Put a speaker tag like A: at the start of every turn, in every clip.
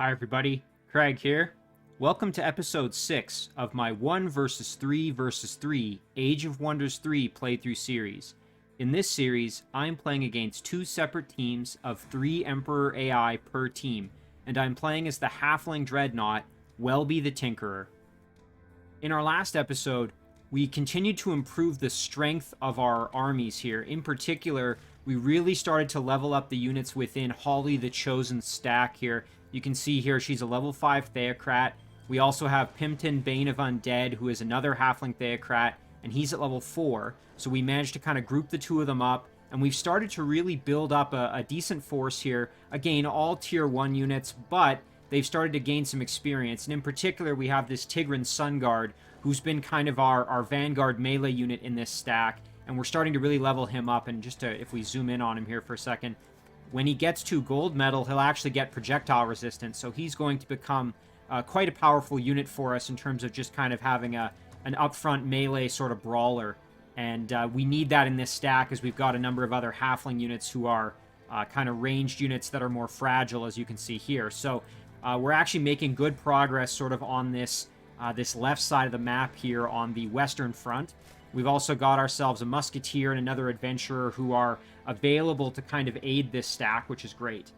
A: Hi everybody, Craig here. Welcome to episode 6 of my 1 versus 3 versus 3 Age of Wonders 3 playthrough series. In this series, I'm playing against 2 separate teams of 3 Emperor AI per team, and I'm playing as the Halfling Dreadnought, Welby the Tinkerer. In our last episode, we continued to improve the strength of our armies here. In particular, we really started to level up the units within Holly the Chosen stack here. You can see here she's a level 5 Theocrat. We also have Pimpton, Bane of Undead, who is another Halfling Theocrat, and he's at level 4. So we managed to kind of group the two of them up, and we've started to really build up a decent force here. Again, all tier 1 units, but they've started to gain some experience. And in particular, we have this Tigran Sun Guard, who's been kind of our Vanguard melee unit in this stack, and we're starting to really level him up. And just if we zoom in on him here for a second, when he gets to gold medal, he'll actually get projectile resistance, so he's going to become quite a powerful unit for us in terms of just kind of having an upfront melee sort of brawler. And we need that in this stack, as we've got a number of other halfling units who are kind of ranged units that are more fragile, as you can see here. So we're actually making good progress sort of on this left side of the map here on the western front. We've also got ourselves a musketeer and another adventurer who are available to kind of aid this stack, which is great.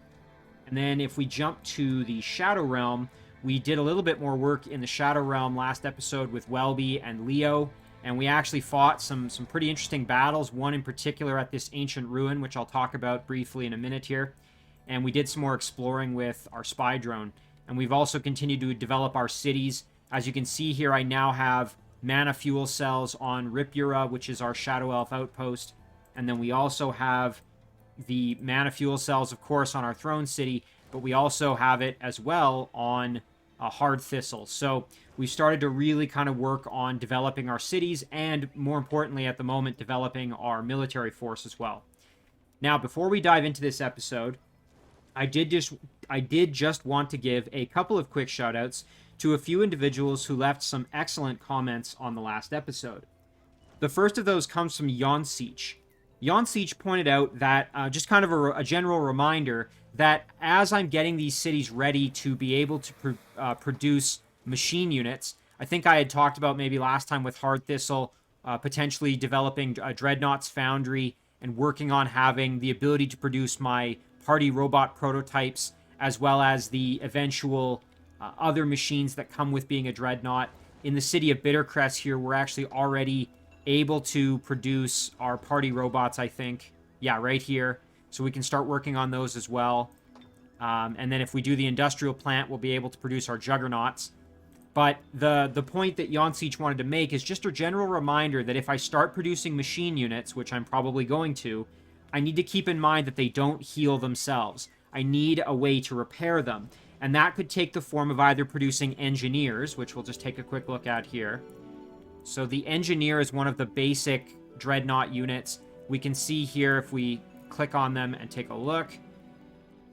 A: And then if we jump to the Shadow Realm, we did a little bit more work in the Shadow Realm last episode with Welby and Leo, and we actually fought some pretty interesting battles, one in particular at this ancient ruin, which I'll talk about briefly in a minute here. And we did some more exploring with our spy drone. And we've also continued to develop our cities. As you can see here, I now have mana fuel cells on Ripura, which is our Shadow Elf outpost. And then we also have the mana fuel cells, of course, on our Throne City, but we also have it as well on Hard Thistle. So we started to really kind of work on developing our cities and, more importantly at the moment, developing our military force as well. Now, before we dive into this episode, I did just want to give a couple of quick shout-outs to a few individuals who left some excellent comments on the last episode. The first of those comes from Yonsiech. Yonsiech pointed out that, just kind of a general reminder, that as I'm getting these cities ready to be able to produce machine units, I think I had talked about maybe last time with Hard Thistle, potentially developing a Dreadnought's Foundry and working on having the ability to produce my party robot prototypes, as well as the eventual other machines that come with being a Dreadnought. In the city of Bittercrest here, we're actually already able to produce our party robots, I think. Yeah, right here. So we can start working on those as well. And then if we do the industrial plant, we'll be able to produce our Juggernauts. But the point that Yonsiech wanted to make is just a general reminder that if I start producing machine units, which I'm probably going to, I need to keep in mind that they don't heal themselves. I need a way to repair them. And that could take the form of either producing engineers, which we'll just take a quick look at here. So the engineer is one of the basic Dreadnought units. We can see here, if we click on them and take a look,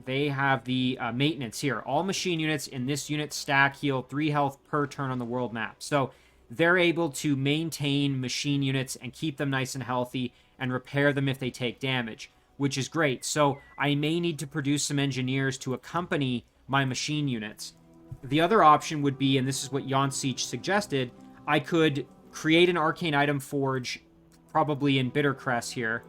A: they have the maintenance here. All machine units in this unit stack heal 3 health per turn on the world map. So they're able to maintain machine units and keep them nice and healthy and repair them if they take damage, which is great. So I may need to produce some engineers to accompany my machine units. The other option would be, and this is what Yonsiech suggested, I could create an arcane item forge, probably in Bittercrest here.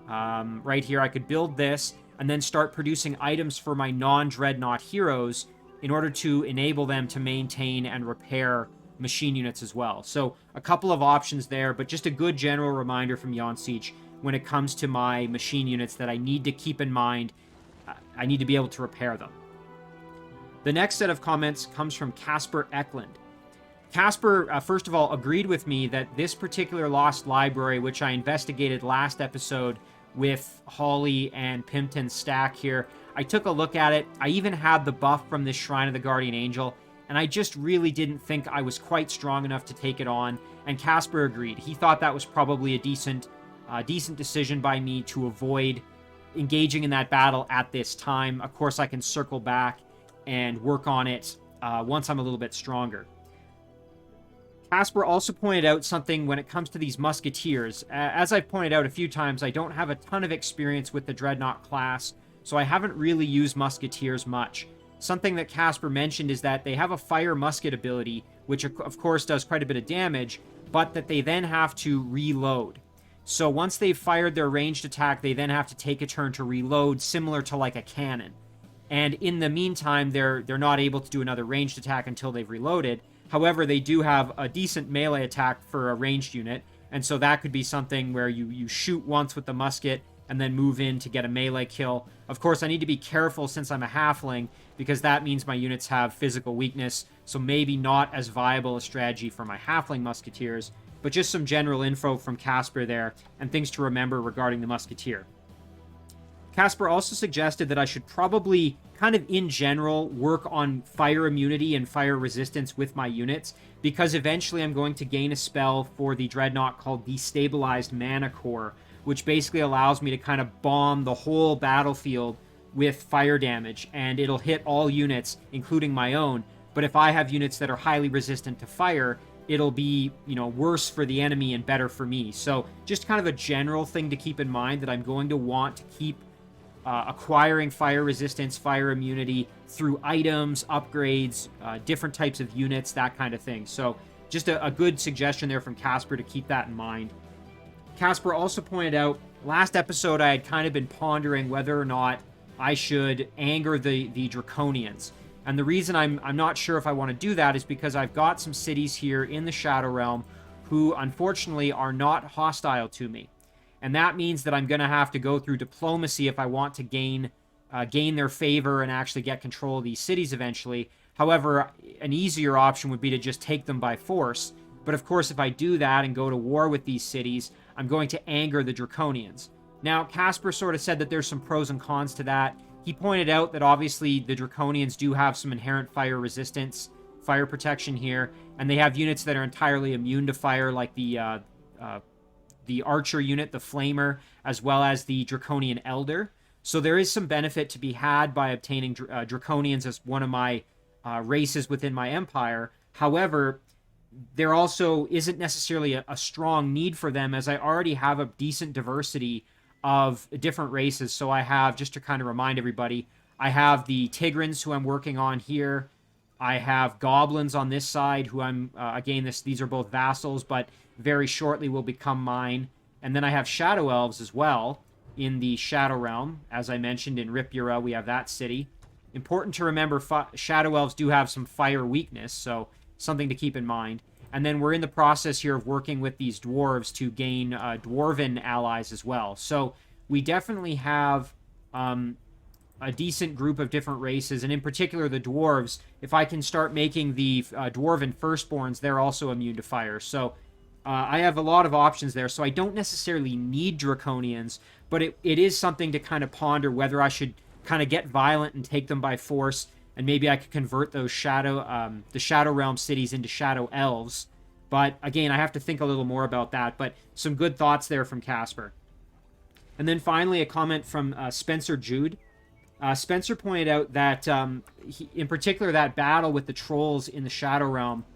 A: Right here, I could build this and then start producing items for my non-Dreadnought heroes in order to enable them to maintain and repair machine units as well. So a couple of options there, but just a good general reminder from Yonsiech when it comes to my machine units that I need to keep in mind. I need to be able to repair them. The next set of comments comes from Casper Eklund. Casper, first of all, agreed with me that this particular Lost Library, which I investigated last episode with Holly and Pimpton's stack here, I took a look at it. I even had the buff from this Shrine of the Guardian Angel, and I just really didn't think I was quite strong enough to take it on, and Casper agreed. He thought that was probably a decent decision by me to avoid engaging in that battle at this time. Of course, I can circle back and work on it once I'm a little bit stronger. Casper also pointed out something when it comes to these musketeers. As I've pointed out a few times, I don't have a ton of experience with the Dreadnought class, so I haven't really used musketeers much. something that Casper mentioned is that they have a fire musket ability, which of course does quite a bit of damage, but that they then have to reload. So once they've fired their ranged attack, they then have to take a turn to reload, similar to like a cannon. And in the meantime, they're not able to do another ranged attack until they've reloaded. However, they do have a decent melee attack for a ranged unit, and so that could be something where you shoot once with the musket and then move in to get a melee kill. Of course, I need to be careful since I'm a halfling, because that means my units have physical weakness, so maybe not as viable a strategy for my halfling musketeers, but just some general info from Casper there, and things to remember regarding the musketeer. Casper also suggested that I should probably, kind of in general, work on fire immunity and fire resistance with my units, because eventually I'm going to gain a spell for the Dreadnought called Destabilized Mana Core, which basically allows me to kind of bomb the whole battlefield with fire damage, and it'll hit all units, including my own. But if I have units that are highly resistant to fire, it'll be, worse for the enemy and better for me. So just kind of a general thing to keep in mind, that I'm going to want to keep acquiring fire resistance, fire immunity through items, upgrades, different types of units, that kind of thing. So just a good suggestion there from Casper to keep that in mind. Casper also pointed out, last episode I had kind of been pondering whether or not I should anger the Draconians. And the reason I'm not sure if I want to do that is because I've got some cities here in the Shadow Realm who unfortunately are not hostile to me. And that means that I'm going to have to go through diplomacy if I want to gain their favor and actually get control of these cities eventually. However, an easier option would be to just take them by force. But of course, if I do that and go to war with these cities, I'm going to anger the Draconians. Now, Casper sort of said that there's some pros and cons to that. He pointed out that obviously the Draconians do have some inherent fire resistance, fire protection here, and they have units that are entirely immune to fire, like the Archer unit, the Flamer, as well as the Draconian Elder. So there is some benefit to be had by obtaining Draconians as one of my races within my empire. However, there also isn't necessarily a strong need for them, as I already have a decent diversity of different races. So I have, just to kind of remind everybody, I have the Tigrans, who I'm working on here. I have Goblins on this side, who I'm, again, these are both vassals, but very shortly will become mine. And then I have Shadow Elves as well in the Shadow Realm. As I mentioned, in Ripura, we have that city. Important to remember, Shadow Elves do have some fire weakness, so something to keep in mind. And then we're in the process here of working with these dwarves to gain dwarven allies as well. So we definitely have a decent group of different races, and in particular the dwarves. If I can start making the dwarven firstborns, they're also immune to fire. So I have a lot of options there. So I don't necessarily need Draconians, but it is something to kind of ponder whether I should kind of get violent and take them by force, and maybe I could convert those the Shadow Realm cities into Shadow Elves. But again, I have to think a little more about that. But some good thoughts there from Casper. And then finally, a comment from Spencer Jude. Spencer pointed out that, in particular, that battle with the trolls in the Shadow Realm.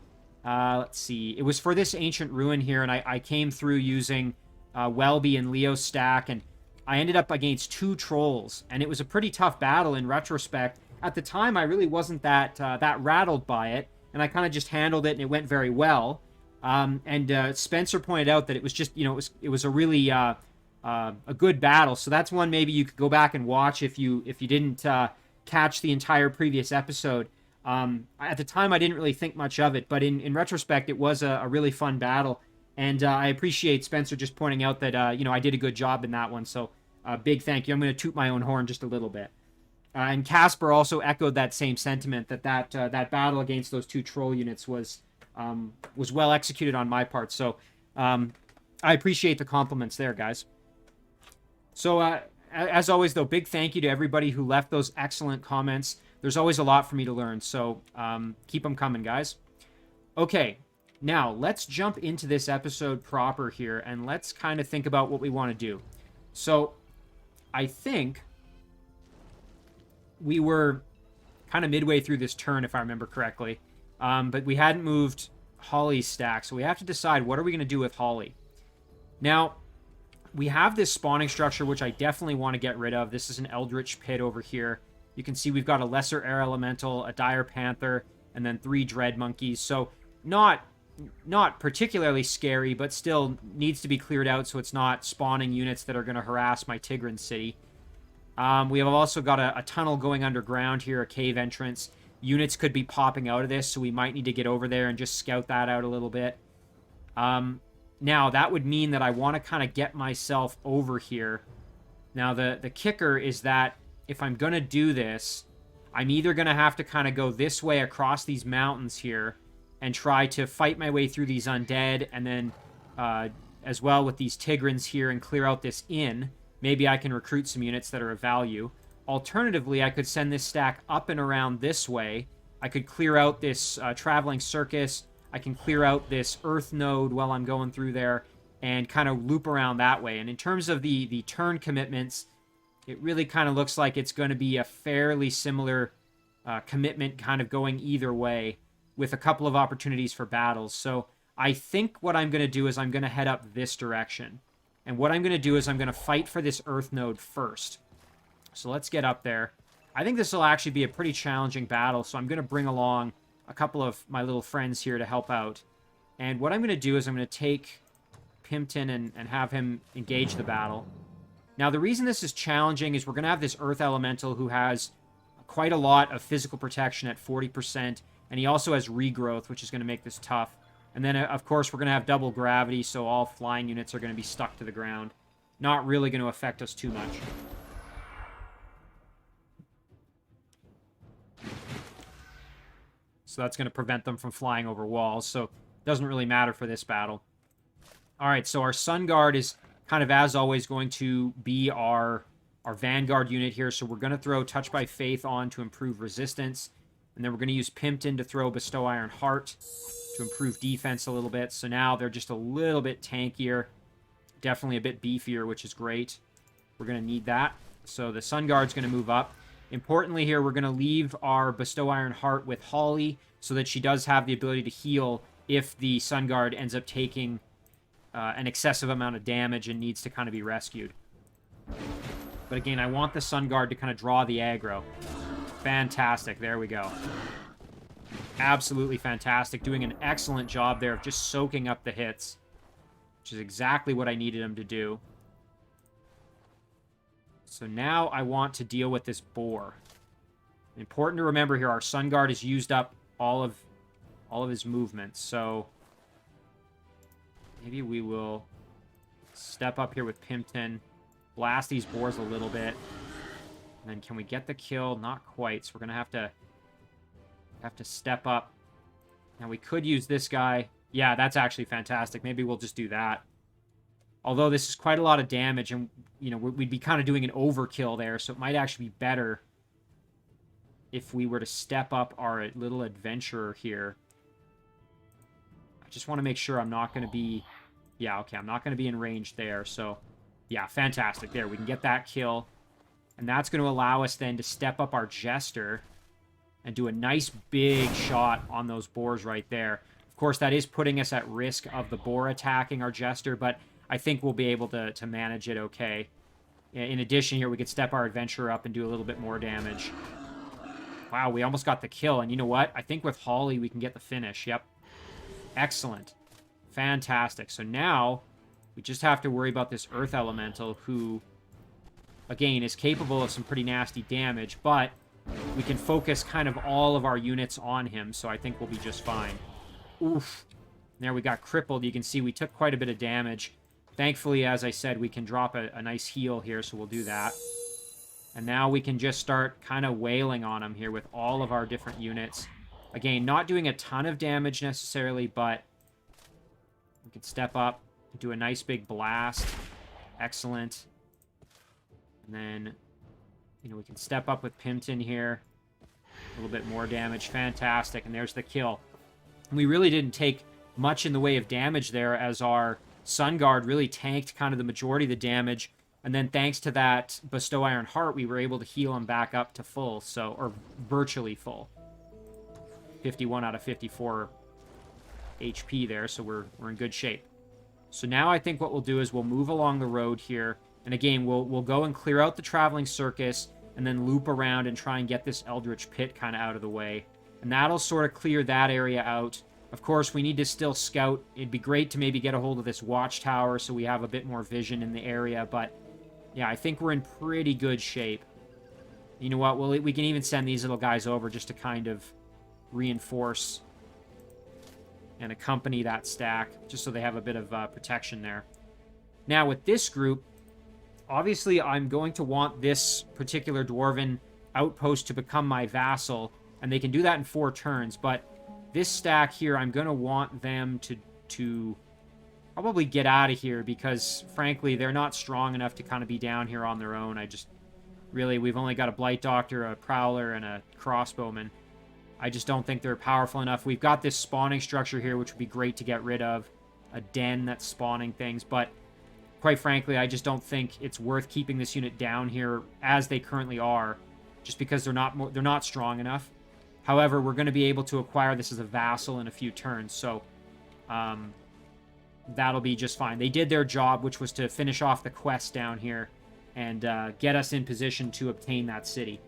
A: Let's see. It was for this ancient ruin here, and I came through using Welby and Leo's stack, and I ended up against 2 trolls. And it was a pretty tough battle in retrospect. At the time, I really wasn't that rattled by it, and I kind of just handled it, and it went very well. And Spencer pointed out that it was just, it was a really a good battle. So that's one maybe you could go back and watch if you didn't catch the entire previous episode. At the time, I didn't really think much of it, but in retrospect, it was a really fun battle. And I appreciate Spencer just pointing out that I did a good job in that one. So big thank you. I'm going to toot my own horn just a little bit. And Casper also echoed that same sentiment, that battle against those 2 troll units was well executed on my part. So I appreciate the compliments there, guys. So as always, though, big thank you to everybody who left those excellent comments. There's always a lot for me to learn, so keep them coming, guys. Okay, now let's jump into this episode proper here, and let's kind of think about what we want to do. So I think we were kind of midway through this turn, if I remember correctly. But we hadn't moved Holly's stack, so we have to decide what are we going to do with Holly. Now, we have this spawning structure, which I definitely want to get rid of. This is an Eldritch Pit over here. You can see we've got a lesser air elemental, a dire panther, and then 3 dread monkeys. So not particularly scary, but still needs to be cleared out so it's not spawning units that are going to harass my Tigran city. We have also got a tunnel going underground here, a cave entrance. Units could be popping out of this, so we might need to get over there and just scout that out a little bit. Now, that would mean that I want to kind of get myself over here. Now, the kicker is that if I'm going to do this, I'm either going to have to kind of go this way across these mountains here and try to fight my way through these undead, and then as well with these Tigrans here and clear out this inn. Maybe I can recruit some units that are of value. Alternatively, I could send this stack up and around this way. I could clear out this traveling circus. I can clear out this earth node while I'm going through there and kind of loop around that way. And in terms of the turn commitments, it really kind of looks like it's going to be a fairly similar commitment kind of going either way with a couple of opportunities for battles. So I think what I'm going to do is I'm going to head up this direction. And what I'm going to do is I'm going to fight for this earth node first. So let's get up there. I think this will actually be a pretty challenging battle, so I'm going to bring along a couple of my little friends here to help out. And what I'm going to do is I'm going to take Pimpton and have him engage the battle. Now, the reason this is challenging is we're going to have this earth elemental who has quite a lot of physical protection at 40%, and he also has regrowth, which is going to make this tough. And then, of course, we're going to have double gravity, so all flying units are going to be stuck to the ground. Not really going to affect us too much. So that's going to prevent them from flying over walls, so it doesn't really matter for this battle. All right, so our Sun Guard is kind of, as always, going to be our Vanguard unit here. So we're going to throw Touch by Faith on to improve resistance. And then we're going to use Pimpton to throw Bestow Iron Heart to improve defense a little bit. So now they're just a little bit tankier. Definitely a bit beefier, which is great. We're going to need that. So the Sun Guard's going to move up. Importantly here, we're going to leave our Bestow Iron Heart with Holly so that she does have the ability to heal if the Sun Guard ends up taking an excessive amount of damage and needs to kind of be rescued. But again, I want the Sun Guard to kind of draw the aggro. Fantastic. There we go. Absolutely fantastic. Doing an excellent job there of just soaking up the hits, which is exactly what I needed him to do. So now I want to deal with this boar. Important to remember here, our Sun Guard has used up all of his movements. So maybe we will step up here with Pimpton, blast these boars a little bit. And then can we get the kill? Not quite. So we're going to have to step up. Now we could use this guy. Yeah, that's actually fantastic. Maybe we'll just do that. Although this is quite a lot of damage, and you know we'd be kind of doing an overkill there, so it might actually be better if we were to step up our little adventurer here. I just want to make sure I'm not going to be... Yeah, okay, I'm not going to be in range there, so... Yeah, fantastic. There, we can get that kill. And that's going to allow us then to step up our Jester and do a nice big shot on those boars right there. Of course, that is putting us at risk of the boar attacking our Jester, but I think we'll be able to manage it okay. In addition here, we could step our Adventurer up and do a little bit more damage. Wow, we almost got the kill. And you know what? I think with Holly, we can get the finish. Yep. Excellent. Fantastic. So now, we just have to worry about this Earth Elemental, who, again, is capable of some pretty nasty damage, but we can focus kind of all of our units on him, so I think we'll be just fine. Oof. There we got crippled. You can see we took quite a bit of damage. Thankfully, as I said, we can drop a nice heal here, so we'll do that. And now we can just start kind of wailing on him here with all of our different units. Again, not doing a ton of damage necessarily, but we can step up and do a nice big blast. Excellent. And then, you know, we can step up with Pimpton here. A little bit more damage. Fantastic. And there's the kill. We really didn't take much in the way of damage there, as our Sun Guard really tanked kind of the majority of the damage. And then thanks to that Bestow Iron Heart, we were able to heal him back up to full, so, or virtually full. 51 out of 54 HP there, so we're in good shape. So now I think what we'll do is we'll move along the road here. And again, we'll go and clear out the traveling circus. and then loop around and try and get this Eldritch Pit kind of out of the way. And that'll sort of clear that area out. Of course, we need to still scout. It'd be great to maybe get a hold of this watchtower so we have a bit more vision in the area, but yeah, I think we're in pretty good shape. You know what? We can even send these little guys over just to kind of reinforce and accompany that stack, just so they have a bit of protection there. Now, with this group, obviously I'm going to want this particular Dwarven outpost to become my vassal, and they can do that in 4 turns, but this stack here, I'm going to want them to probably get out of here, because, frankly, they're not strong enough to kind of be down here on their own. Really, we've only got a Blight Doctor, a Prowler, and a Crossbowman. I just don't think they're powerful enough. We've got this spawning structure here, which would be great to get rid of. A den that's spawning things, but quite frankly, I just don't think it's worth keeping this unit down here as they currently are, just because they're not strong enough. However, we're going to be able to acquire this as a vassal in a few turns, so that'll be just fine. They did their job, which was to finish off the quest down here and get us in position to obtain that city.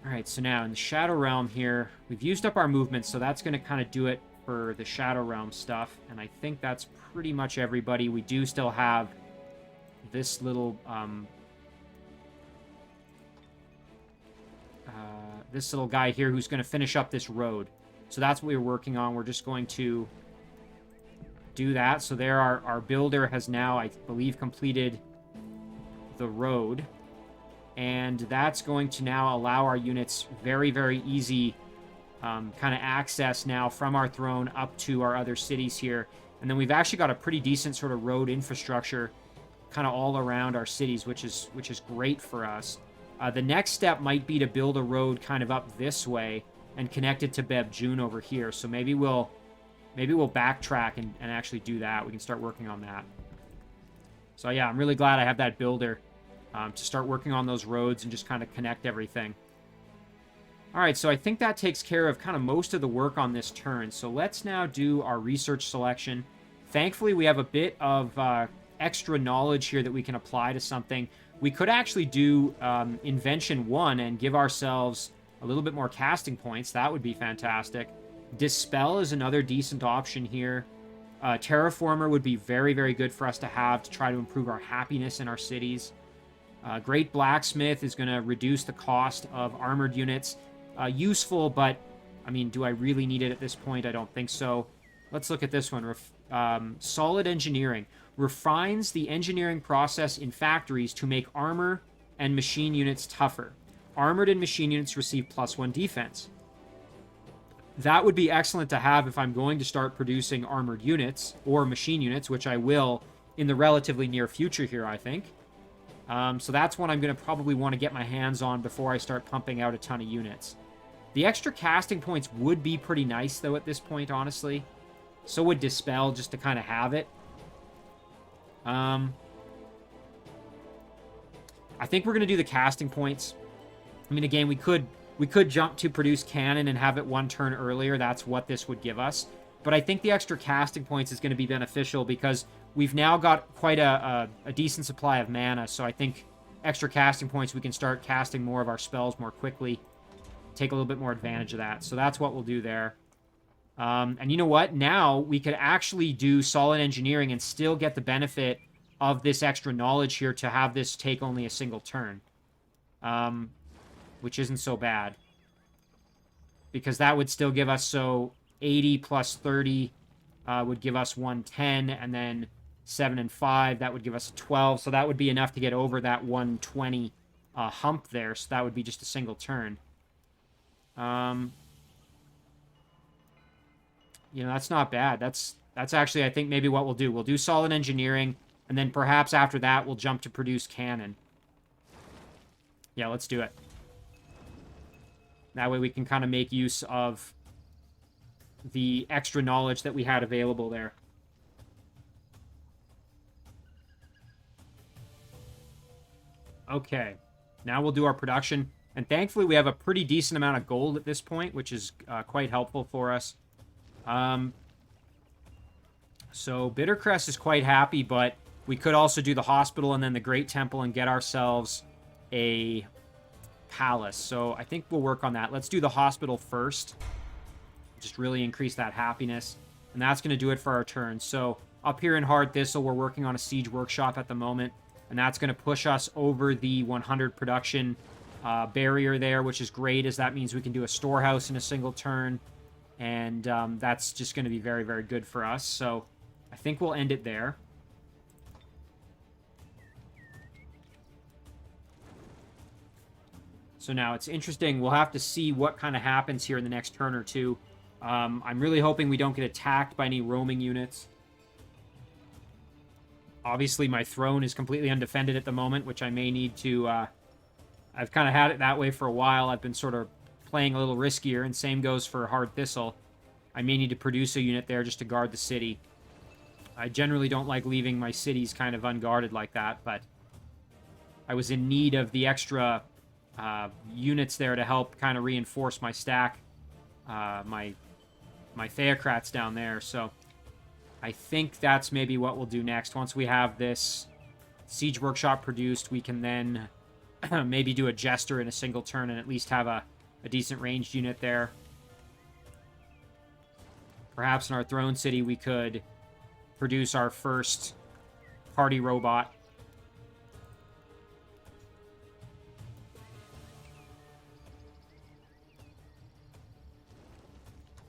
A: Alright, so now in the Shadow Realm here, we've used up our movement, so that's going to kind of do it for the Shadow Realm stuff, and I think that's pretty much everybody. We do still have this little guy here who's going to finish up this road. So that's what we're working on. We're just going to do that. So there, our builder has now, I believe, completed the road. And that's going to now allow our units very, very easy kind of access now from our throne up to our other cities here. And then we've actually got a pretty decent sort of road infrastructure kind of all around our cities, which is great for us. The next step might be to build a road kind of up this way and connect it to Beb June over here. So maybe we'll backtrack and actually do that. We can start working on that. So yeah, I'm really glad I have that builder to start working on those roads and just kind of connect everything. Alright, so I think that takes care of kind of most of the work on this turn. So let's now do our research selection. Thankfully, we have a bit of extra knowledge here that we can apply to something. We could actually do Invention 1 and give ourselves a little bit more casting points. That would be fantastic. Dispel is another decent option here. Terraformer would be very, very good for us to have to try to improve our happiness in our cities. Great Blacksmith is going to reduce the cost of armored units. Useful, but, I mean, do I really need it at this point? I don't think so. Let's look at this one. Solid Engineering. Refines the engineering process in factories to make armor and machine units tougher. Armored and machine units receive +1 defense. That would be excellent to have if I'm going to start producing armored units or machine units, which I will in the relatively near future here, I think. So that's one I'm going to probably want to get my hands on before I start pumping out a ton of units. The extra casting points would be pretty nice, though, at this point, honestly. So would Dispel, just to kind of have it. I think we're going to do the casting points. I mean, again, we could jump to produce cannon and have it 1 turn earlier. That's what this would give us. But I think the extra casting points is going to be beneficial because we've now got quite a decent supply of mana. So I think extra casting points, we can start casting more of our spells more quickly. Take a little bit more advantage of that. So that's what we'll do there. And you know what? Now we could actually do Solid Engineering and still get the benefit of this extra knowledge here to have this take only a single turn. Which isn't so bad. Because that would still give us, so 80 plus 30 would give us 110, and then 7 and 5, that would give us 12. So that would be enough to get over that 120 hump there. So that would be just a single turn. You know, that's not bad. That's actually, I think, maybe what we'll do. We'll do Solid Engineering, and then perhaps after that, we'll jump to produce cannon. Yeah, let's do it. That way we can kind of make use of the extra knowledge that we had available there. Okay, now we'll do our production. And thankfully, we have a pretty decent amount of gold at this point, which is quite helpful for us. So Bittercrest is quite happy, but we could also do the hospital and then the Great Temple and get ourselves a palace. So I think we'll work on that. Let's do the hospital first. Just really increase that happiness. And that's going to do it for our turn. So up here in Hard Thistle, we're working on a siege workshop at the moment. And that's going to push us over the 100 production barrier there, which is great, as that means we can do a storehouse in a single turn. And that's just going to be very, very good for us. So I think we'll end it there. So now it's interesting. We'll have to see what kind of happens here in the next turn or two. I'm really hoping we don't get attacked by any roaming units. Obviously, my throne is completely undefended at the moment, which I may need to... I've kind of had it that way for a while. I've been sort of playing a little riskier, and same goes for Hard Thistle. I may need to produce a unit there just to guard the city. I generally don't like leaving my cities kind of unguarded like that, but I was in need of the extra units there to help kind of reinforce my stack, my Theocrats down there. So I think that's maybe what we'll do next. Once we have this Siege Workshop produced, we can then maybe do a Jester in a single turn and at least have a decent ranged unit there. Perhaps in our Throne City we could produce our first party robot.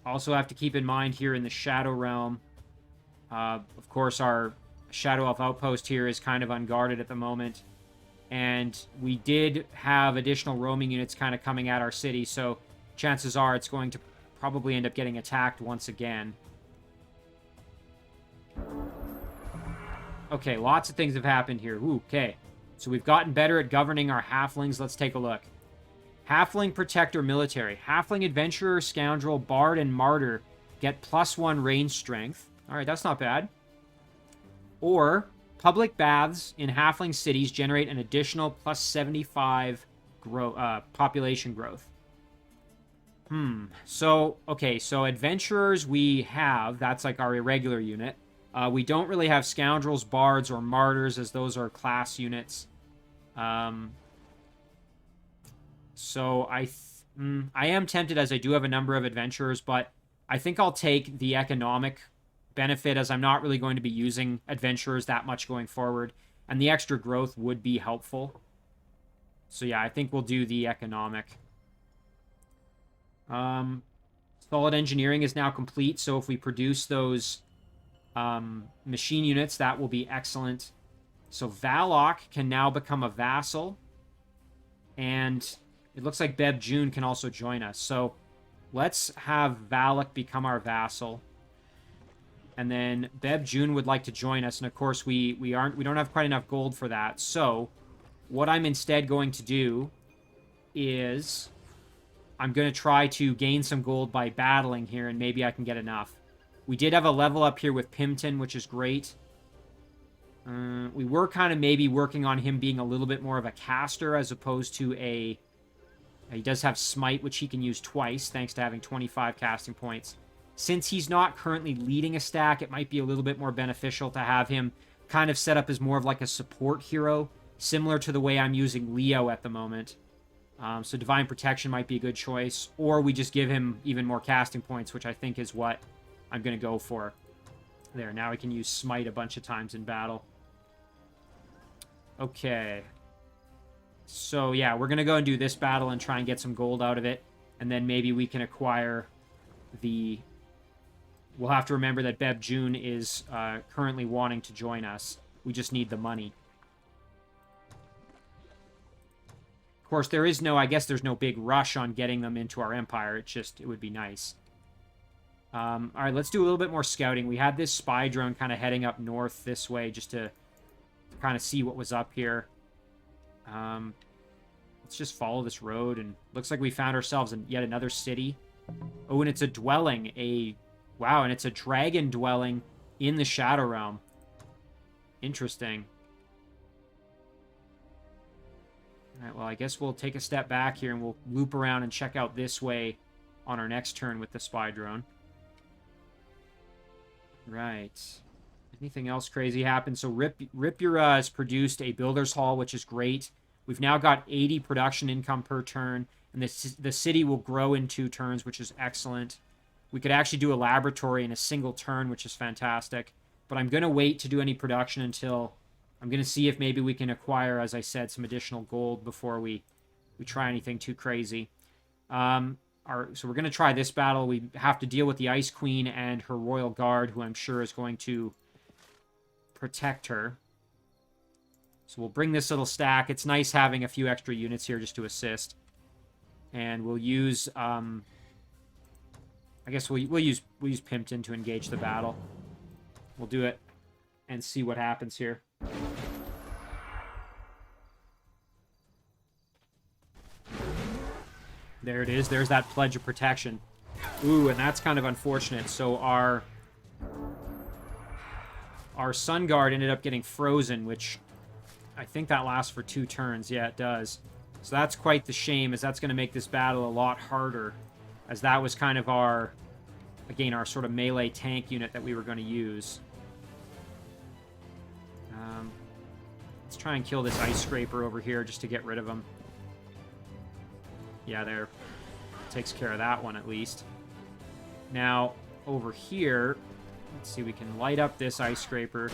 A: Also have to keep in mind here in the Shadow Realm, of course our Shadow Elf outpost here is kind of unguarded at the moment. And we did have additional roaming units kind of coming at our city, so chances are it's going to probably end up getting attacked once again. Okay, lots of things have happened here. Ooh, okay, so we've gotten better at governing our halflings. Let's take a look. Halfling Protector Military. Halfling Adventurer, Scoundrel, Bard, and Martyr get +1 range strength. Alright, that's not bad. Or, public baths in halfling cities generate an additional +75 population growth. So, okay, so Adventurers we have. That's like our irregular unit. We don't really have Scoundrels, Bards, or Martyrs, as those are class units. So I am tempted, as I do have a number of Adventurers, but I think I'll take the economic benefit, as I'm not really going to be using Adventurers that much going forward, and the extra growth would be helpful. So yeah, I think we'll do the economic. Solid Engineering is now complete, so if we produce those machine units, that will be excellent. So Valok can now become a vassal, and it looks like Beb June can also join us. So let's have Valak become our vassal. And then Beb June would like to join us, and of course we don't have quite enough gold for that. So what I'm instead going to do is I'm going to try to gain some gold by battling here, and maybe I can get enough. We did have a level up here with Pimpton, which is great. We were kind of maybe working on him being a little bit more of a caster as opposed to a... He does have Smite, which he can use twice, thanks to having 25 casting points. Since he's not currently leading a stack, it might be a little bit more beneficial to have him kind of set up as more of like a support hero, similar to the way I'm using Leo at the moment. So Divine Protection might be a good choice, or we just give him even more casting points, which I think is what I'm going to go for. There, now we can use Smite a bunch of times in battle. Okay. So yeah, we're going to go and do this battle and try and get some gold out of it, and then maybe we can acquire the... We'll have to remember that Beb June is currently wanting to join us. We just need the money. Of course, there is no... I guess there's no big rush on getting them into our empire. It's just... It would be nice. Alright, let's do a little bit more scouting. We had this spy drone kind of heading up north this way just to kind of see what was up here. Let's just follow this road, and looks like we found ourselves in yet another city. Oh, and it's a dwelling. Wow, and it's a dragon dwelling in the Shadow Realm. Interesting. Alright, well, I guess we'll take a step back here, and we'll loop around and check out this way on our next turn with the spy drone. Right. Anything else crazy happened? So Ripura has produced a Builder's Hall, which is great. We've now got 80 production income per turn, and the city will grow in 2 turns, which is excellent. We could actually do a laboratory in a single turn, which is fantastic. But I'm going to wait to do any production until... I'm going to see if maybe we can acquire, as I said, some additional gold before we try anything too crazy. So we're going to try this battle. We have to deal with the Ice Queen and her Royal Guard, who I'm sure is going to protect her. So we'll bring this little stack. It's nice having a few extra units here just to assist. And we'll use... I guess we'll use Pimpton to engage the battle. We'll do it and see what happens here. There it is. There's that Pledge of Protection. Ooh, and that's kind of unfortunate. So our Sun Guard ended up getting frozen, which I think that lasts for 2 turns. Yeah, it does. So that's quite the shame, as that's going to make this battle a lot harder, as that was kind of our sort of melee tank unit that we were going to use. Let's try and kill this Ice Scraper over here just to get rid of him. Yeah, there. Takes care of that one at least. Now, over here, let's see, we can light up this Ice Scraper,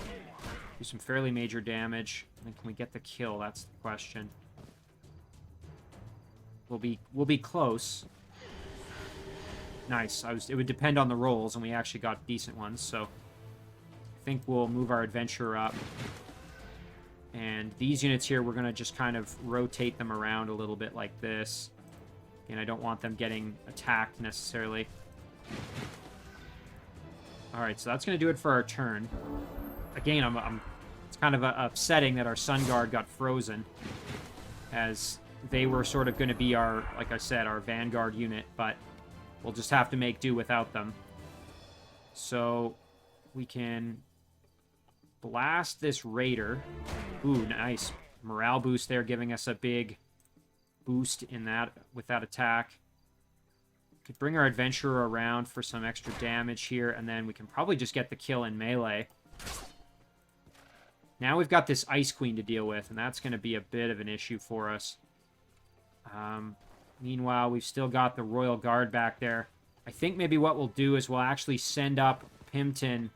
A: do some fairly major damage. And then can we get the kill? That's the question. We'll be close. Nice. It would depend on the rolls, and we actually got decent ones, so I think we'll move our adventurer up. And these units here, we're going to just kind of rotate them around a little bit like this. And I don't want them getting attacked necessarily. Alright, so that's going to do it for our turn. Again, it's kind of upsetting that our Sun Guard got frozen, as they were sort of going to be our, like I said, our Vanguard unit, but we'll just have to make do without them. So we can blast this Raider. Ooh, nice. Morale boost there, giving us a big boost in that with that attack. Could bring our Adventurer around for some extra damage here, and then we can probably just get the kill in melee. Now we've got this Ice Queen to deal with, and that's going to be a bit of an issue for us. Meanwhile, we've still got the Royal Guard back there. I think maybe what we'll do is we'll actually send up Pimpton.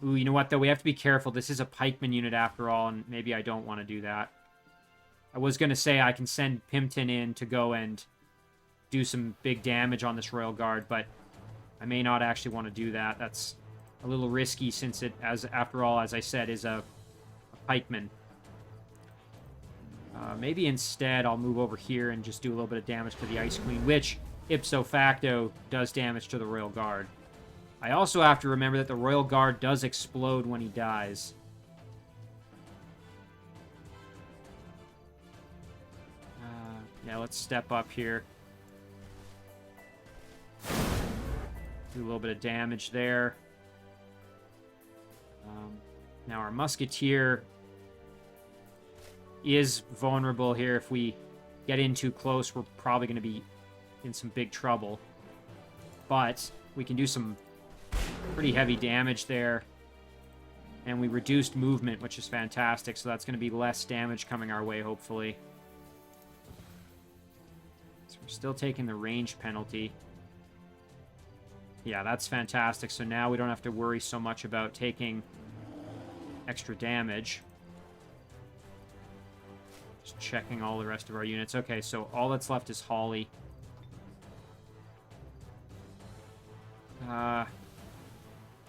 A: Ooh, you know what, though? We have to be careful. This is a pikeman unit after all, and maybe I don't want to do that. I was going to say I can send Pimpton in to go and do some big damage on this Royal Guard, but I may not actually want to do that. That's a little risky since it, after all, as I said, is a pikeman. Maybe instead I'll move over here and just do a little bit of damage to the Ice Queen, which, ipso facto, does damage to the Royal Guard. I also have to remember that the Royal Guard does explode when he dies. Yeah, let's step up here. Do a little bit of damage there. Now our Musketeer is vulnerable here. If we get in too close, we're probably going to be in some big trouble. But we can do some pretty heavy damage there. And we reduced movement, which is fantastic. So that's going to be less damage coming our way, hopefully. So we're still taking the range penalty. Yeah, that's fantastic. So now we don't have to worry so much about taking extra damage. Just checking all the rest of our units. Okay, so all that's left is Holly.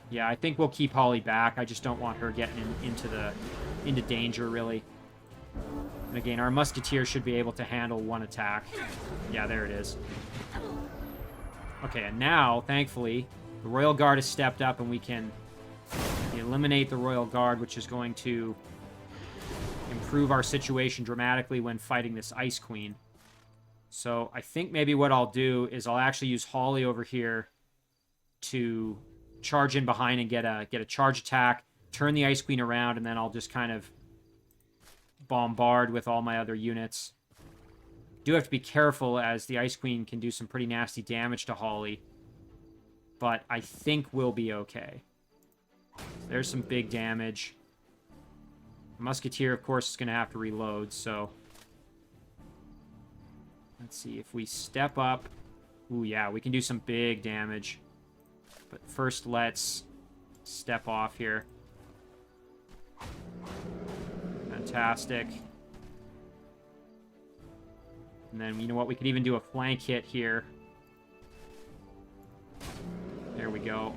A: Yeah, I think we'll keep Holly back. I just don't want her getting into danger, really. And again, our Musketeer should be able to handle one attack. Yeah, there it is. Okay, and now, thankfully, the Royal Guard has stepped up, and we can eliminate the Royal Guard, which is going to improve our situation dramatically when fighting this Ice Queen. So I think maybe what I'll do is I'll actually use Holly over here to charge in behind and get a charge attack, turn the Ice Queen around, and then I'll just kind of bombard with all my other units. Do have to be careful, as the Ice Queen can do some pretty nasty damage to Holly, but I think we'll be okay. There's some big damage. Musketeer, of course, is going to have to reload, so... Let's see, if we step up... Ooh, yeah, we can do some big damage. But first, let's step off here. Fantastic. And then, you know what, we could even do a flank hit here. There we go.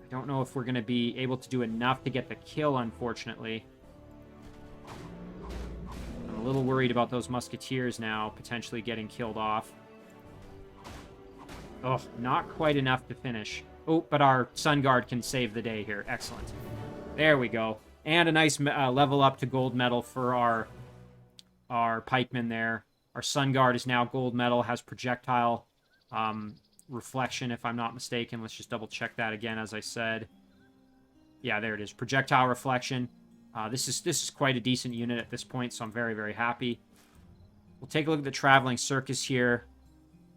A: I don't know if we're going to be able to do enough to get the kill, unfortunately. I'm a little worried about those musketeers now, potentially getting killed off. Oh, not quite enough to finish. Oh, but our Sun Guard can save the day here. Excellent. There we go. And a nice level up to gold medal for our pikemen there. Our Sun Guard is now gold medal, has projectile reflection, if I'm not mistaken. Let's just double check that again, as I said. Yeah, there it is. Projectile reflection. This is quite a decent unit at this point, so I'm very, very happy. We'll take a look at the Traveling Circus here.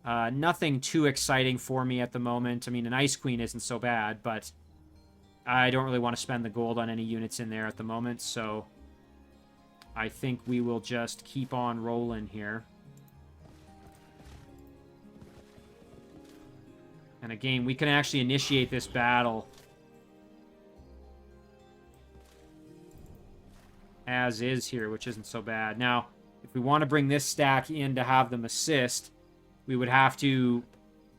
A: Nothing too exciting for me at the moment. I mean, an Ice Queen isn't so bad, but I don't really want to spend the gold on any units in there at the moment, so I think we will just keep on rolling here. And again, we can actually initiate this battle as is here, which isn't so bad. Now, if we want to bring this stack in to have them assist, we would have to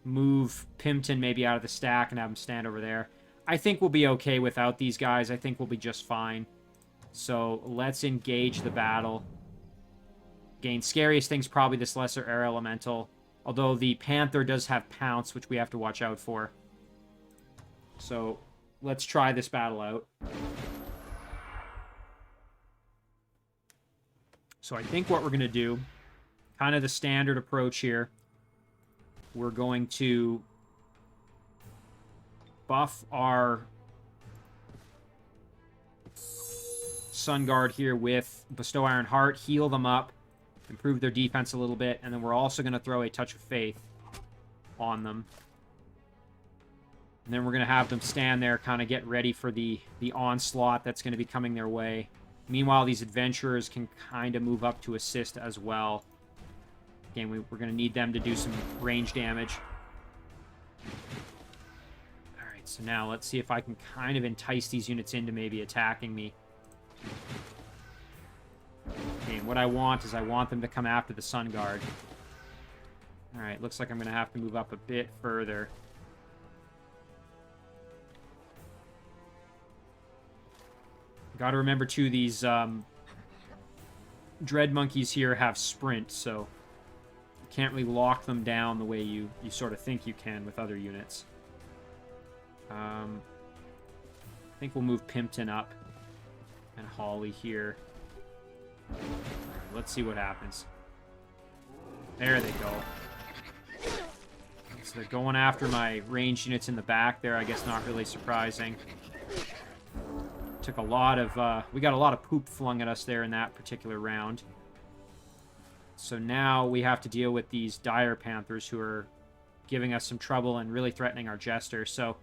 A: move Pimpton maybe out of the stack and have him stand over there. I think we'll be okay without these guys. I think we'll be just fine. So let's engage the battle. Again, scariest thing's probably this Lesser Air Elemental. Although the Panther does have Pounce, which we have to watch out for. So let's try this battle out. So I think what we're going to do, kind of the standard approach here, we're going to buff our Sun Guard here with Bestow Iron Heart, heal them up, improve their defense a little bit, and then we're also going to throw a Touch of Faith on them. And then we're going to have them stand there, kind of get ready for the onslaught that's going to be coming their way. Meanwhile, these adventurers can kind of move up to assist as well. Again, we're going to need them to do some range damage. Alright, so now let's see if I can kind of entice these units into maybe attacking me. Okay, what I want is I want them to come after the Sun Guard. Alright, looks like I'm going to have to move up a bit further. Got to remember, too, these Dread Monkeys here have sprint, so you can't really lock them down the way you sort of think you can with other units. I think we'll move Pimpton up and Holly here. Right, let's see what happens. There they go. So they're going after my ranged units in the back there. I guess not really surprising. Took a lot of, we got a lot of poop flung at us there in that particular round. So now we have to deal with these dire Panthers who are giving us some trouble and really threatening our Jester. So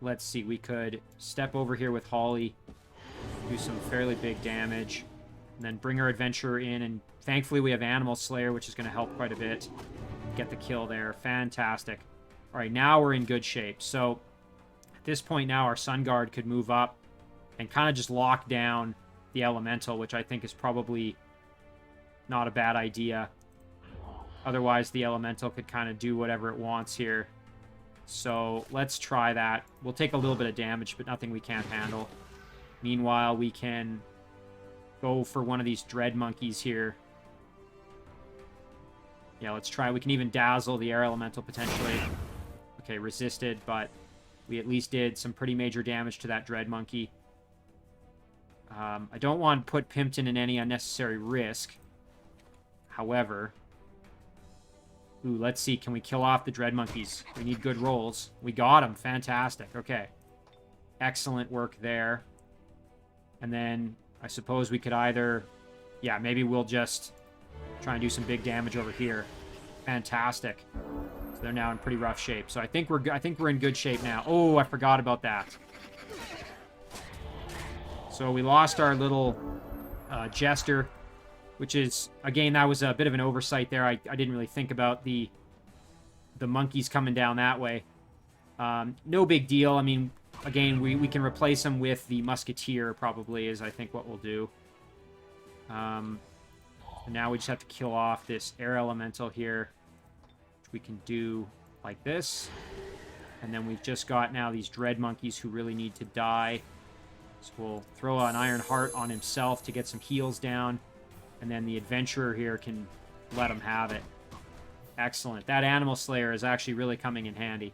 A: let's see, we could step over here with Holly, do some fairly big damage, and then bring our Adventurer in, and thankfully we have Animal Slayer, which is going to help quite a bit. Get the kill there. Fantastic. Alright, now we're in good shape. So at this point now our Sun Guard could move up and kind of just lock down the Elemental, which I think is probably not a bad idea. Otherwise, the Elemental could kind of do whatever it wants here. So let's try that. We'll take a little bit of damage, but nothing we can't handle. Meanwhile, we can go for one of these Dread Monkeys here. Yeah, let's try. We can even dazzle the Air Elemental, potentially. Okay, resisted, but we at least did some pretty major damage to that Dread Monkey. I don't want to put Pimpton in any unnecessary risk. However... Ooh, let's see. Can we kill off the Dread Monkeys? We need good rolls. We got them. Fantastic. Okay. Excellent work there. And then I suppose we could either... Yeah, maybe we'll just try and do some big damage over here. Fantastic. They're now in pretty rough shape. So I think we're in good shape now. Oh, I forgot about that. So we lost our little Jester, which is, again, that was a bit of an oversight there. I didn't really think about the monkeys coming down that way. No big deal. I mean, again, we can replace them with the Musketeer, probably, is I think what we'll do. And now we just have to kill off this Air Elemental here, which we can do like this. And then we've just got now these Dread Monkeys who really need to die. So we'll throw an Iron Heart on himself to get some heals down. And then the Adventurer here can let him have it. Excellent. That Animal Slayer is actually really coming in handy.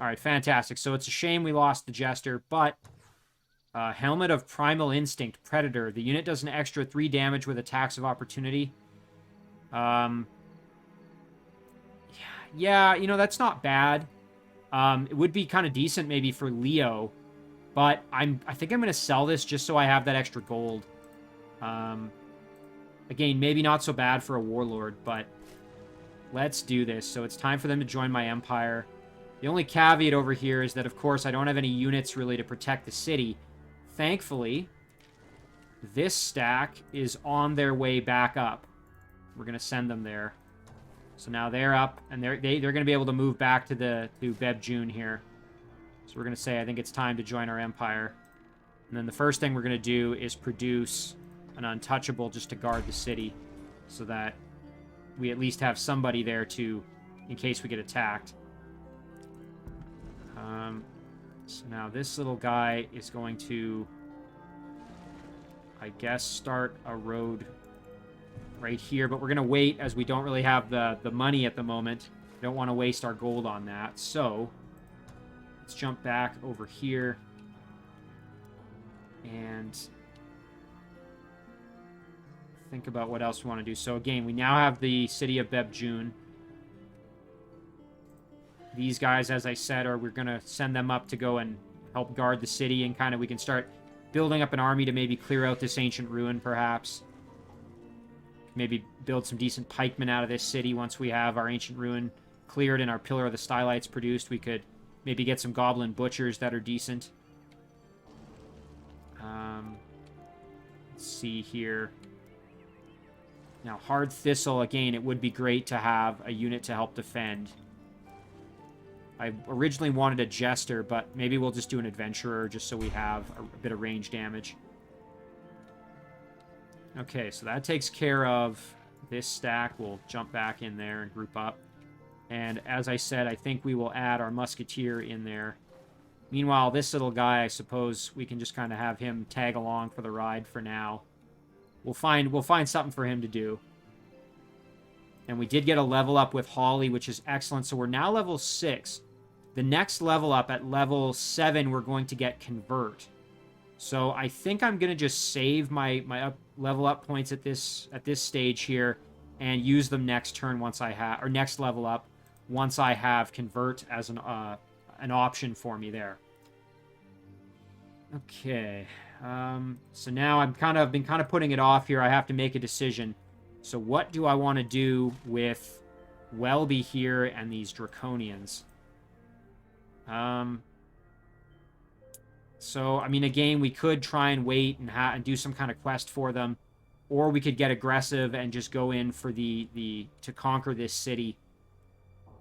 A: Alright, fantastic. So it's a shame we lost the Jester, but... Helmet of Primal Instinct, Predator. The unit does an extra 3 damage with attacks of opportunity. Yeah, you know, that's not bad. It would be kind of decent maybe for Leo. But I think I'm going to sell this just so I have that extra gold. Again, maybe not so bad for a Warlord, but let's do this. So it's time for them to join my Empire. The only caveat over here is that, of course, I don't have any units really to protect the city. Thankfully, this stack is on their way back up. We're going to send them there. So now they're up, and they're going to be able to move back to Beb-June here. So we're going to say, I think it's time to join our Empire. And then the first thing we're going to do is produce an Untouchable just to guard the city, so that we at least have somebody there in case we get attacked. So now this little guy is going to, I guess, start a road right here. But we're going to wait, as we don't really have the money at the moment. We don't want to waste our gold on that. So let's jump back over here. And think about what else we want to do. So again, we now have the city of Beb-June. These guys, as I said, we're going to send them up to go and help guard the city, and kind of we can start building up an army to maybe clear out this ancient ruin, perhaps. Maybe build some decent pikemen out of this city once we have our ancient ruin cleared and our Pillar of the Stylites produced. We could maybe get some goblin butchers that are decent. Let's see here. Now, Hard Thistle, again, it would be great to have a unit to help defend. I originally wanted a Jester, but maybe we'll just do an Adventurer just so we have a bit of range damage. Okay, so that takes care of this stack. We'll jump back in there and group up. And as I said, I think we will add our Musketeer in there. Meanwhile, this little guy, I suppose we can just kind of have him tag along for the ride for now. We'll find something for him to do. And we did get a level up with Holly, which is excellent. So we're now level 6. The next level up at level 7, we're going to get Convert. So I think I'm going to just save my level up points at this stage here and use them next turn once I have, or next level up once I have Convert as an option for me there. Okay. So now I've been kind of putting it off here. I have to make a decision. So what do I want to do with Welby here and these Draconians? So, I mean, again, we could try and wait and do some kind of quest for them. Or we could get aggressive and just go in for to conquer this city.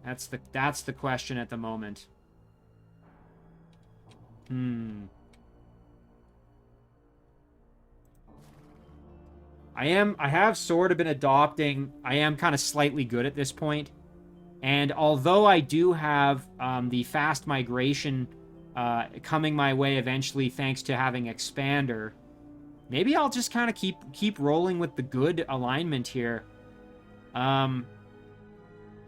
A: That's the question at the moment. I have sort of been adopting, I am kind of slightly good at this point. And although I do have the fast migration coming my way eventually thanks to having Expander, maybe I'll just kind of keep rolling with the good alignment here. I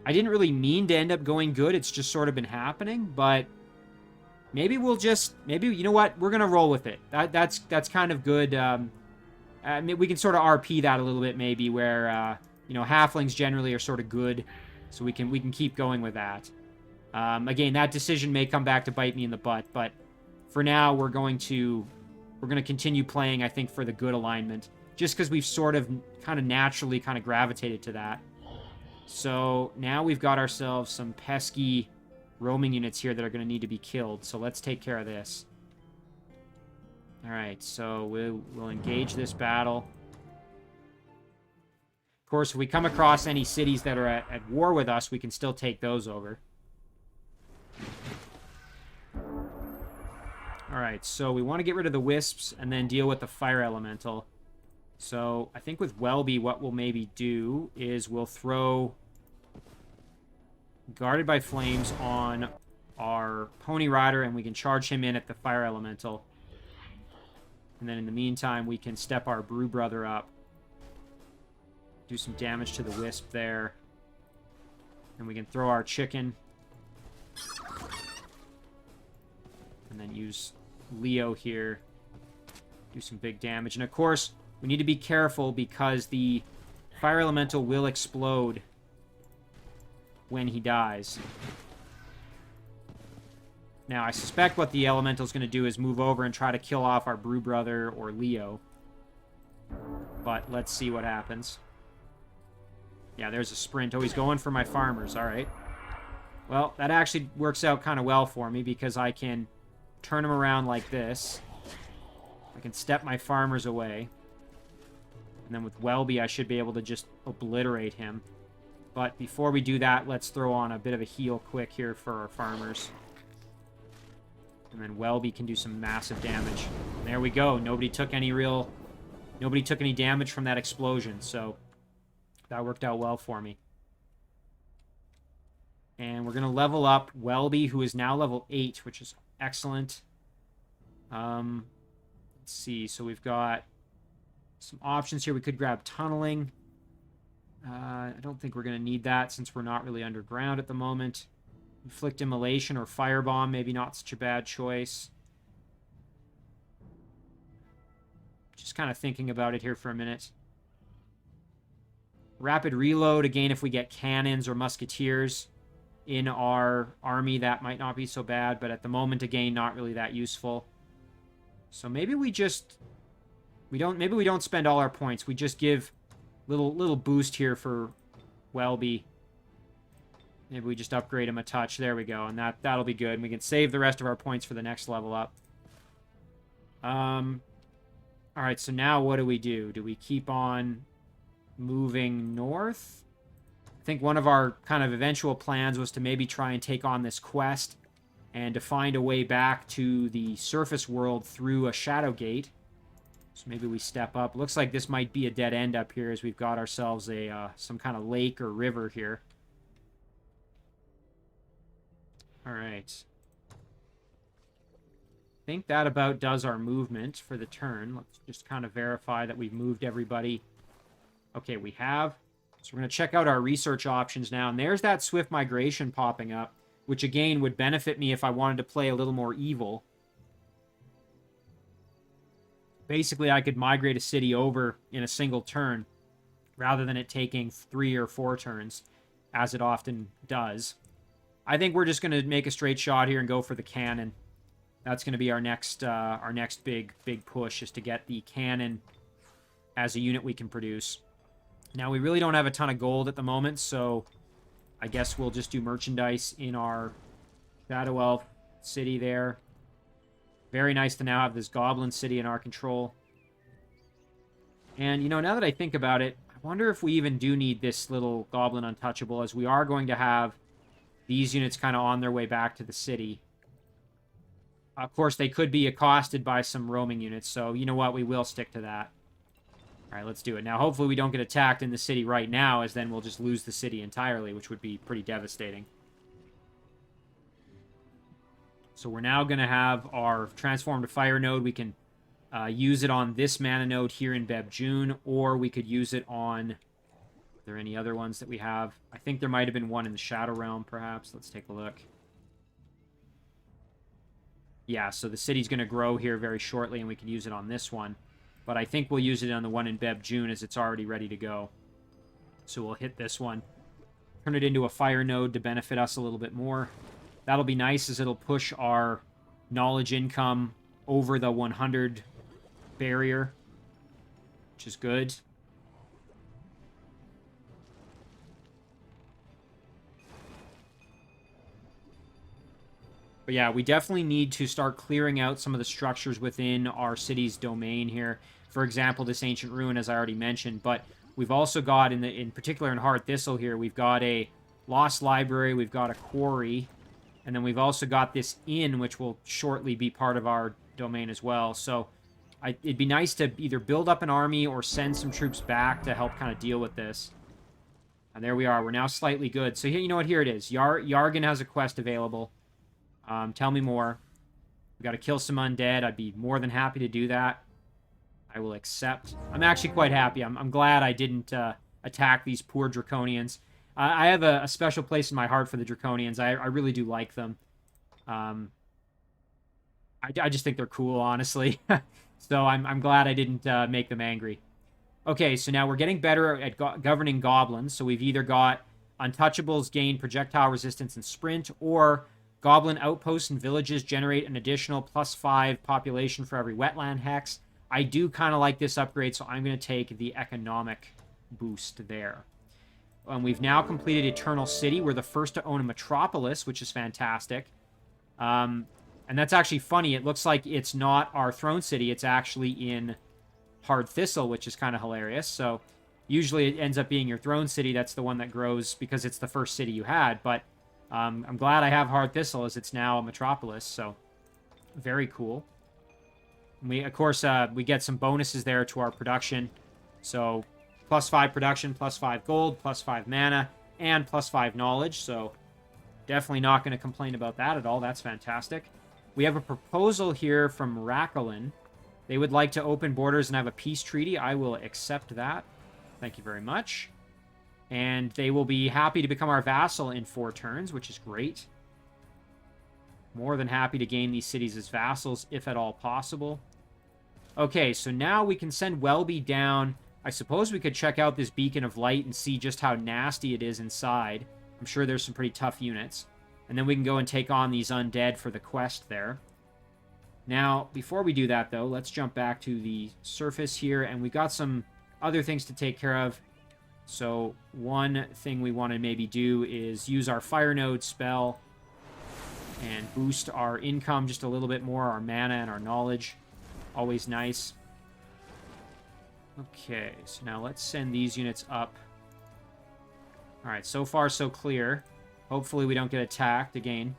A: didn't really mean to end up going good, it's just sort of been happening, but maybe you know what, we're going to roll with it. That's kind of good. I mean, we can sort of RP that a little bit maybe, where you know, halflings generally are sort of good, so we can keep going with that. Again, that decision may come back to bite me in the butt, but for now we're going to continue playing, I think, for the good alignment, just because we've sort of kind of naturally kind of gravitated to that. So now we've got ourselves some pesky roaming units here that are going to need to be killed. So let's take care of this. Alright, so we'll engage this battle. Of course, if we come across any cities that are at war with us, we can still take those over. Alright, so we want to get rid of the wisps and then deal with the fire elemental. So I think with Welby, what we'll maybe do is we'll throw Guarded by Flames on our Pony Rider, and we can charge him in at the fire elemental. And then in the meantime, we can step our Brew Brother up. Do some damage to the wisp there. And we can throw our chicken. And then use Leo here. Do some big damage. And of course, we need to be careful because the fire elemental will explode when he dies. Now, I suspect what the elemental is going to do is move over and try to kill off our Brew Brother or Leo. But let's see what happens. Yeah, there's a sprint. Oh, he's going for my farmers. All right. Well, that actually works out kind of well for me because I can turn him around like this. I can step my farmers away. And then with Welby, I should be able to just obliterate him. But before we do that, let's throw on a bit of a heal quick here for our farmers. And then Welby can do some massive damage. And there we go. Nobody took any damage from that explosion, so that worked out well for me. And we're going to level up Welby, who is now level 8, which is excellent. Let's see. So we've got some options here. We could grab tunneling. I don't think we're going to need that since we're not really underground at the moment. Inflict Immolation or Firebomb, maybe not such a bad choice. Just kind of thinking about it here for a minute. Rapid Reload, again, if we get cannons or musketeers in our army, that might not be so bad, but at the moment, again, not really that useful. So maybe we just... maybe we don't spend all our points. We just give little boost here for Welby. Maybe we just upgrade him a touch. There we go. And that'll be good. And we can save the rest of our points for the next level up. Alright, so now what do we do? Do we keep on moving north? I think one of our kind of eventual plans was to maybe try and take on this quest and to find a way back to the surface world through a shadow gate. So maybe we step up. Looks like this might be a dead end up here as we've got ourselves a some kind of lake or river here. Alright. I think that about does our movement for the turn. Let's just kind of verify that we've moved everybody. Okay, we have. So we're going to check out our research options now. And there's that Swift Migration popping up, which again would benefit me if I wanted to play a little more evil. Basically, I could migrate a city over in a single turn, rather than it taking 3 or 4 turns, as it often does. I think we're just going to make a straight shot here and go for the cannon. That's going to be our next big push, is to get the cannon as a unit we can produce. Now, we really don't have a ton of gold at the moment, so I guess we'll just do merchandise in our Shadow Elf city there. Very nice to now have this Goblin city in our control. And, you know, now that I think about it, I wonder if we even do need this little Goblin Untouchable, as we are going to have these units kind of on their way back to the city. Of course, they could be accosted by some roaming units, so you know what? We will stick to that. Alright, let's do it. Now, hopefully we don't get attacked in the city right now, as then we'll just lose the city entirely, which would be pretty devastating. So we're now going to have our Transformed Fire node. We can use it on this mana node here in Beb-June, or we could use it on... Are there any other ones that we have? I think there might have been one in the Shadow Realm, perhaps. Let's take a look. Yeah, so the city's going to grow here very shortly, and we can use it on this one. But I think we'll use it on the one in Beb-June, as it's already ready to go. So we'll hit this one. Turn it into a fire node to benefit us a little bit more. That'll be nice, as it'll push our knowledge income over the 100 barrier, which is good. But yeah, we definitely need to start clearing out some of the structures within our city's domain here. For example, this ancient ruin, as I already mentioned. But we've also got, in particular in Hard Thistle here, we've got a lost library, we've got a quarry, and then we've also got this inn, which will shortly be part of our domain as well. So it'd be nice to either build up an army or send some troops back to help kind of deal with this. And there we are. We're now slightly good. So here, you know what? Here it is. Yargan has a quest available. Tell me more. We got to kill some undead. I'd be more than happy to do that. I will accept. I'm actually quite happy. I'm glad I didn't attack these poor Draconians. I have a special place in my heart for the Draconians. I really do like them. I just think they're cool, honestly. So I'm glad I didn't make them angry. Okay, so now we're getting better at governing goblins. So we've either got Untouchables gain projectile resistance and sprint, or Goblin outposts and villages generate an additional +5 population for every wetland hex. I do kind of like this upgrade, so I'm going to take the economic boost there. And we've now completed Eternal City. We're the first to own a metropolis, which is fantastic. And that's actually funny. It looks like it's not our throne city. It's actually in Hard Thistle, which is kind of hilarious. So usually it ends up being your throne city. That's the one that grows because it's the first city you had. But I'm glad I have Hard Thistle, as it's now a metropolis. So very cool. We, of course, we get some bonuses there to our production. So +5 production, +5 gold, +5 mana, and +5 knowledge. So definitely not going to complain about that at all. That's fantastic. We have a proposal here from Rakalin. They would like to open borders and have a peace treaty. I will accept that. Thank you very much. And they will be happy to become our vassal in 4 turns, which is great. More than happy to gain these cities as vassals, if at all possible. Okay, so now we can send Welby down. I suppose we could check out this Beacon of Light and see just how nasty it is inside. I'm sure there's some pretty tough units. And then we can go and take on these undead for the quest there. Now, before we do that, though, let's jump back to the surface here. And we got some other things to take care of. So one thing we want to maybe do is use our Fire Node spell and boost our income just a little bit more, our mana and our knowledge. Always nice. Okay, so now let's send these units up. Alright, so far so clear. Hopefully we don't get attacked again.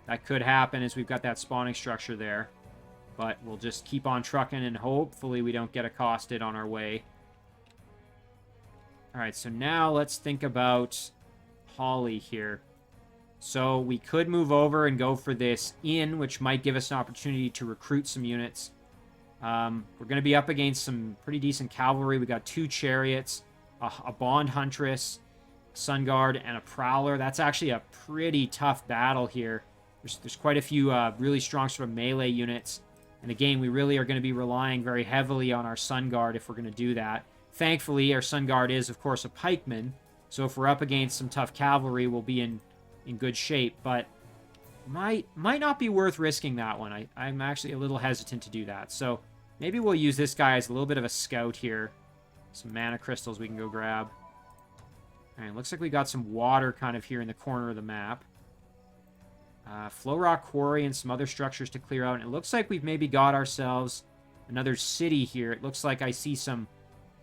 A: That could happen as we've got that spawning structure there. But we'll just keep on trucking and hopefully we don't get accosted on our way. Alright, so now let's think about Holly here. So we could move over and go for this inn, which might give us an opportunity to recruit some units. We're going to be up against some pretty decent cavalry. We got 2 chariots, a Bond Huntress, Sun Guard, and a Prowler. That's actually a pretty tough battle here. There's quite a few really strong sort of melee units. And again, we really are going to be relying very heavily on our Sun Guard if we're going to do that. Thankfully, our Sun Guard is, of course, a pikeman. So if we're up against some tough cavalry, we'll be in good shape. But might not be worth risking that one. I'm actually a little hesitant to do that. So maybe we'll use this guy as a little bit of a scout here. Some mana crystals we can go grab. Alright, looks like we got some water kind of here in the corner of the map. Flow Rock Quarry and some other structures to clear out. And it looks like we've maybe got ourselves another city here. It looks like I see some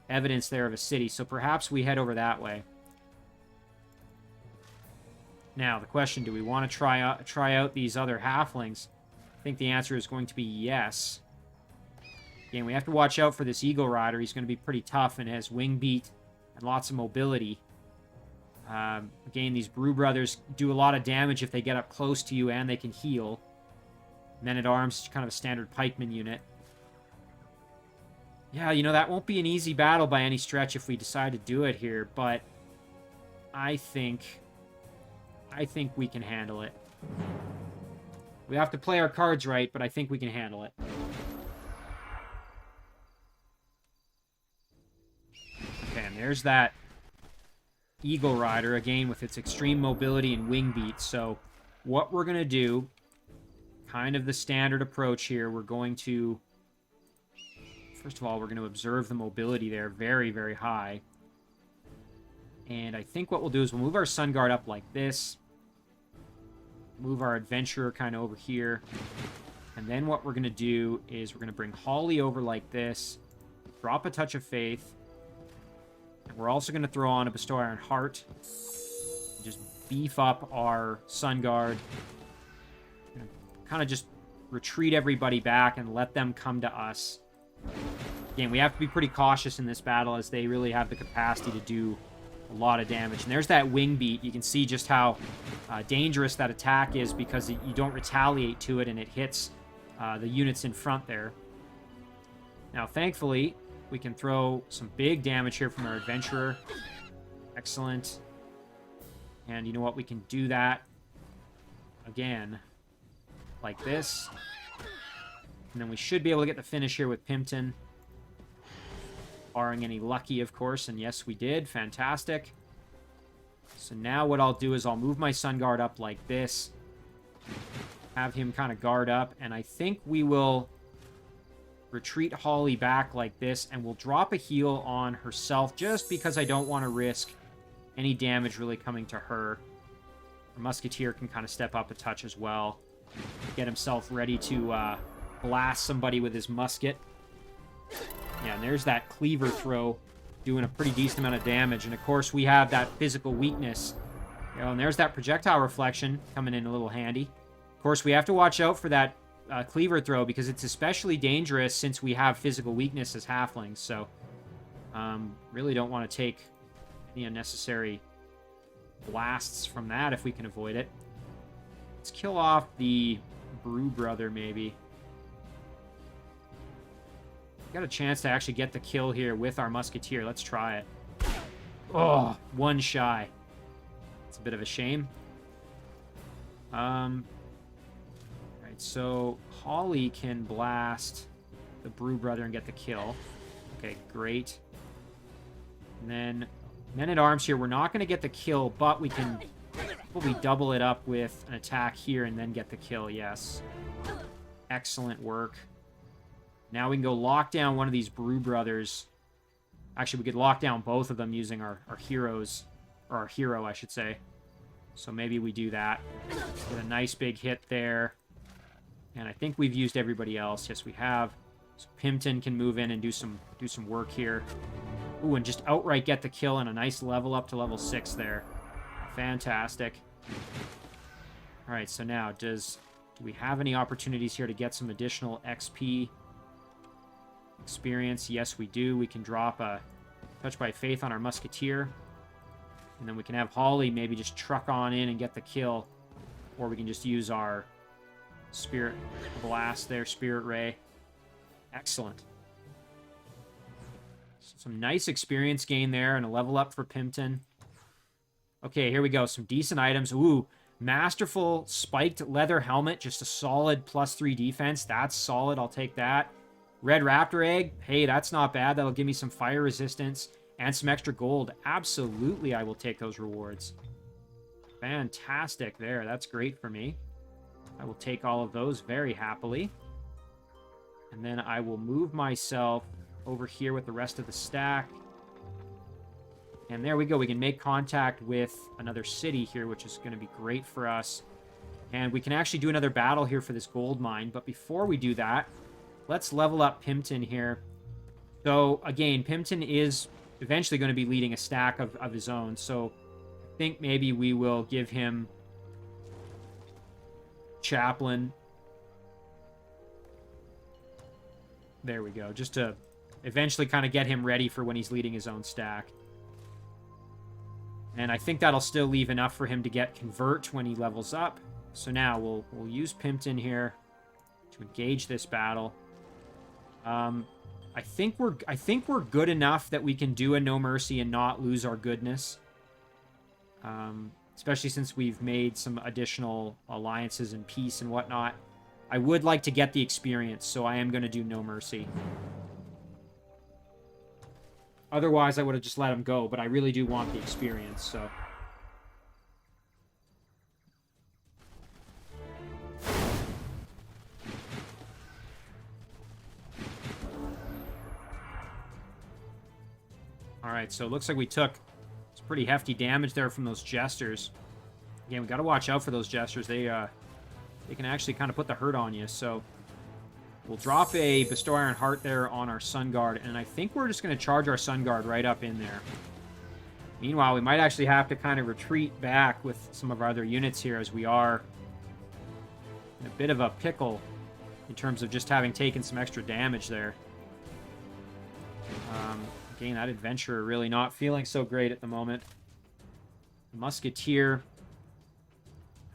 A: evidence there of a city. So perhaps we head over that way. Now, the question, do we want to try out these other halflings? I think the answer is going to be yes. Again, we have to watch out for this Eagle Rider. He's going to be pretty tough and has wing beat and lots of mobility. Again, these Brew Brothers do a lot of damage if they get up close to you and they can heal. Men-at-Arms is kind of a standard pikeman unit. Yeah, you know, that won't be an easy battle by any stretch if we decide to do it here, but I think we can handle it. We have to play our cards right, but I think we can handle it. Okay, and there's that Eagle Rider, again, with its extreme mobility and wing beat. So what we're going to do, kind of the standard approach here, we're going to, first of all, we're going to observe the mobility there very, very high. And I think what we'll do is we'll move our Sun Guard up like this. move our adventurer kind of over here. And then what we're going to do is we're going to bring Holly over like this. Drop a Touch of Faith. And we're also going to throw on a Bestow Iron Heart. And just beef up our Sun Guard. Kind of just retreat everybody back and let them come to us. Again, we have to be pretty cautious in this battle as they really have the capacity to do a lot of damage. And there's that wing beat. You can see just how dangerous that attack is because you don't retaliate to it and it hits the units in front there. Now, thankfully, we can throw some big damage here from our adventurer. Excellent. And you know what? We can do that again like this. And then we should be able to get the finish here with Pimpton. Barring any lucky, of course. And yes, we did. Fantastic. So now what I'll do is I'll move my Sun Guard up like this. Have him kind of guard up. And I think we will retreat Holly back like this. And we'll drop a heal on herself just because I don't want to risk any damage really coming to her. Our Musketeer can kind of step up a touch as well. Get himself ready to blast somebody with his musket. Yeah, and there's that cleaver throw doing a pretty decent amount of damage. And, of course, we have that physical weakness. You know, and there's that projectile reflection coming in a little handy. Of course, we have to watch out for that cleaver throw because it's especially dangerous since we have physical weakness as halflings. So, really don't want to take any unnecessary blasts from that if we can avoid it. Let's kill off the Brew Brother, maybe. Got a chance to actually get the kill here with our Musketeer. Let's try it. Oh, one shy. It's a bit of a shame. Alright, so Holly can blast the Brew Brother and get the kill. Okay, great. And then Men-at-Arms here. We're not going to get the kill, but we can probably double it up with an attack here and then get the kill, yes. Excellent work. Now we can go lock down one of these Brew Brothers. Actually, we could lock down both of them using our heroes, or our hero, I should say. So maybe we do that. Get a nice big hit there. And I think we've used everybody else. Yes, we have. So Pimpton can move in and do some work here. Ooh, and just outright get the kill and a nice level up to level 6 there. Fantastic. All right, so now do we have any opportunities here to get some additional XP? Experience, yes we do. We can drop a Touch by Faith on our Musketeer. And then we can have Holly maybe just truck on in and get the kill. Or we can just use our Spirit Blast there, Spirit Ray. Excellent. Some nice experience gain there and a level up for Pimpton. Okay, here we go. Some decent items. Ooh, Masterful Spiked Leather Helmet. Just a solid +3 defense. That's solid. I'll take that. Red Raptor Egg. Hey, that's not bad. That'll give me some fire resistance and some extra gold. Absolutely, I will take those rewards. Fantastic there. That's great for me. I will take all of those very happily. And then I will move myself over here with the rest of the stack. And there we go. We can make contact with another city here, which is going to be great for us. And we can actually do another battle here for this gold mine. But before we do that, let's level up Pimpton here. So, again, Pimpton is eventually going to be leading a stack of his own. So, I think maybe we will give him Chaplain. There we go. Just to eventually kind of get him ready for when he's leading his own stack. And I think that'll still leave enough for him to get Convert when he levels up. So now we'll use Pimpton here to engage this battle. I think we're good enough that we can do a No Mercy and not lose our goodness. Especially since we've made some additional alliances and peace and whatnot. I would like to get the experience, so I am going to do No Mercy. Otherwise, I would have just let him go, but I really do want the experience, so... Alright, so it looks like we took some pretty hefty damage there from those Jesters. Again, we got to watch out for those Jesters. They can actually kind of put the hurt on you. So we'll drop a Bestow Iron Heart there on our Sun Guard, and I think we're just going to charge our Sun Guard right up in there. Meanwhile, we might actually have to kind of retreat back with some of our other units here, as we are in a bit of a pickle in terms of just having taken some extra damage there. Again, that Adventurer really not feeling so great at the moment. The Musketeer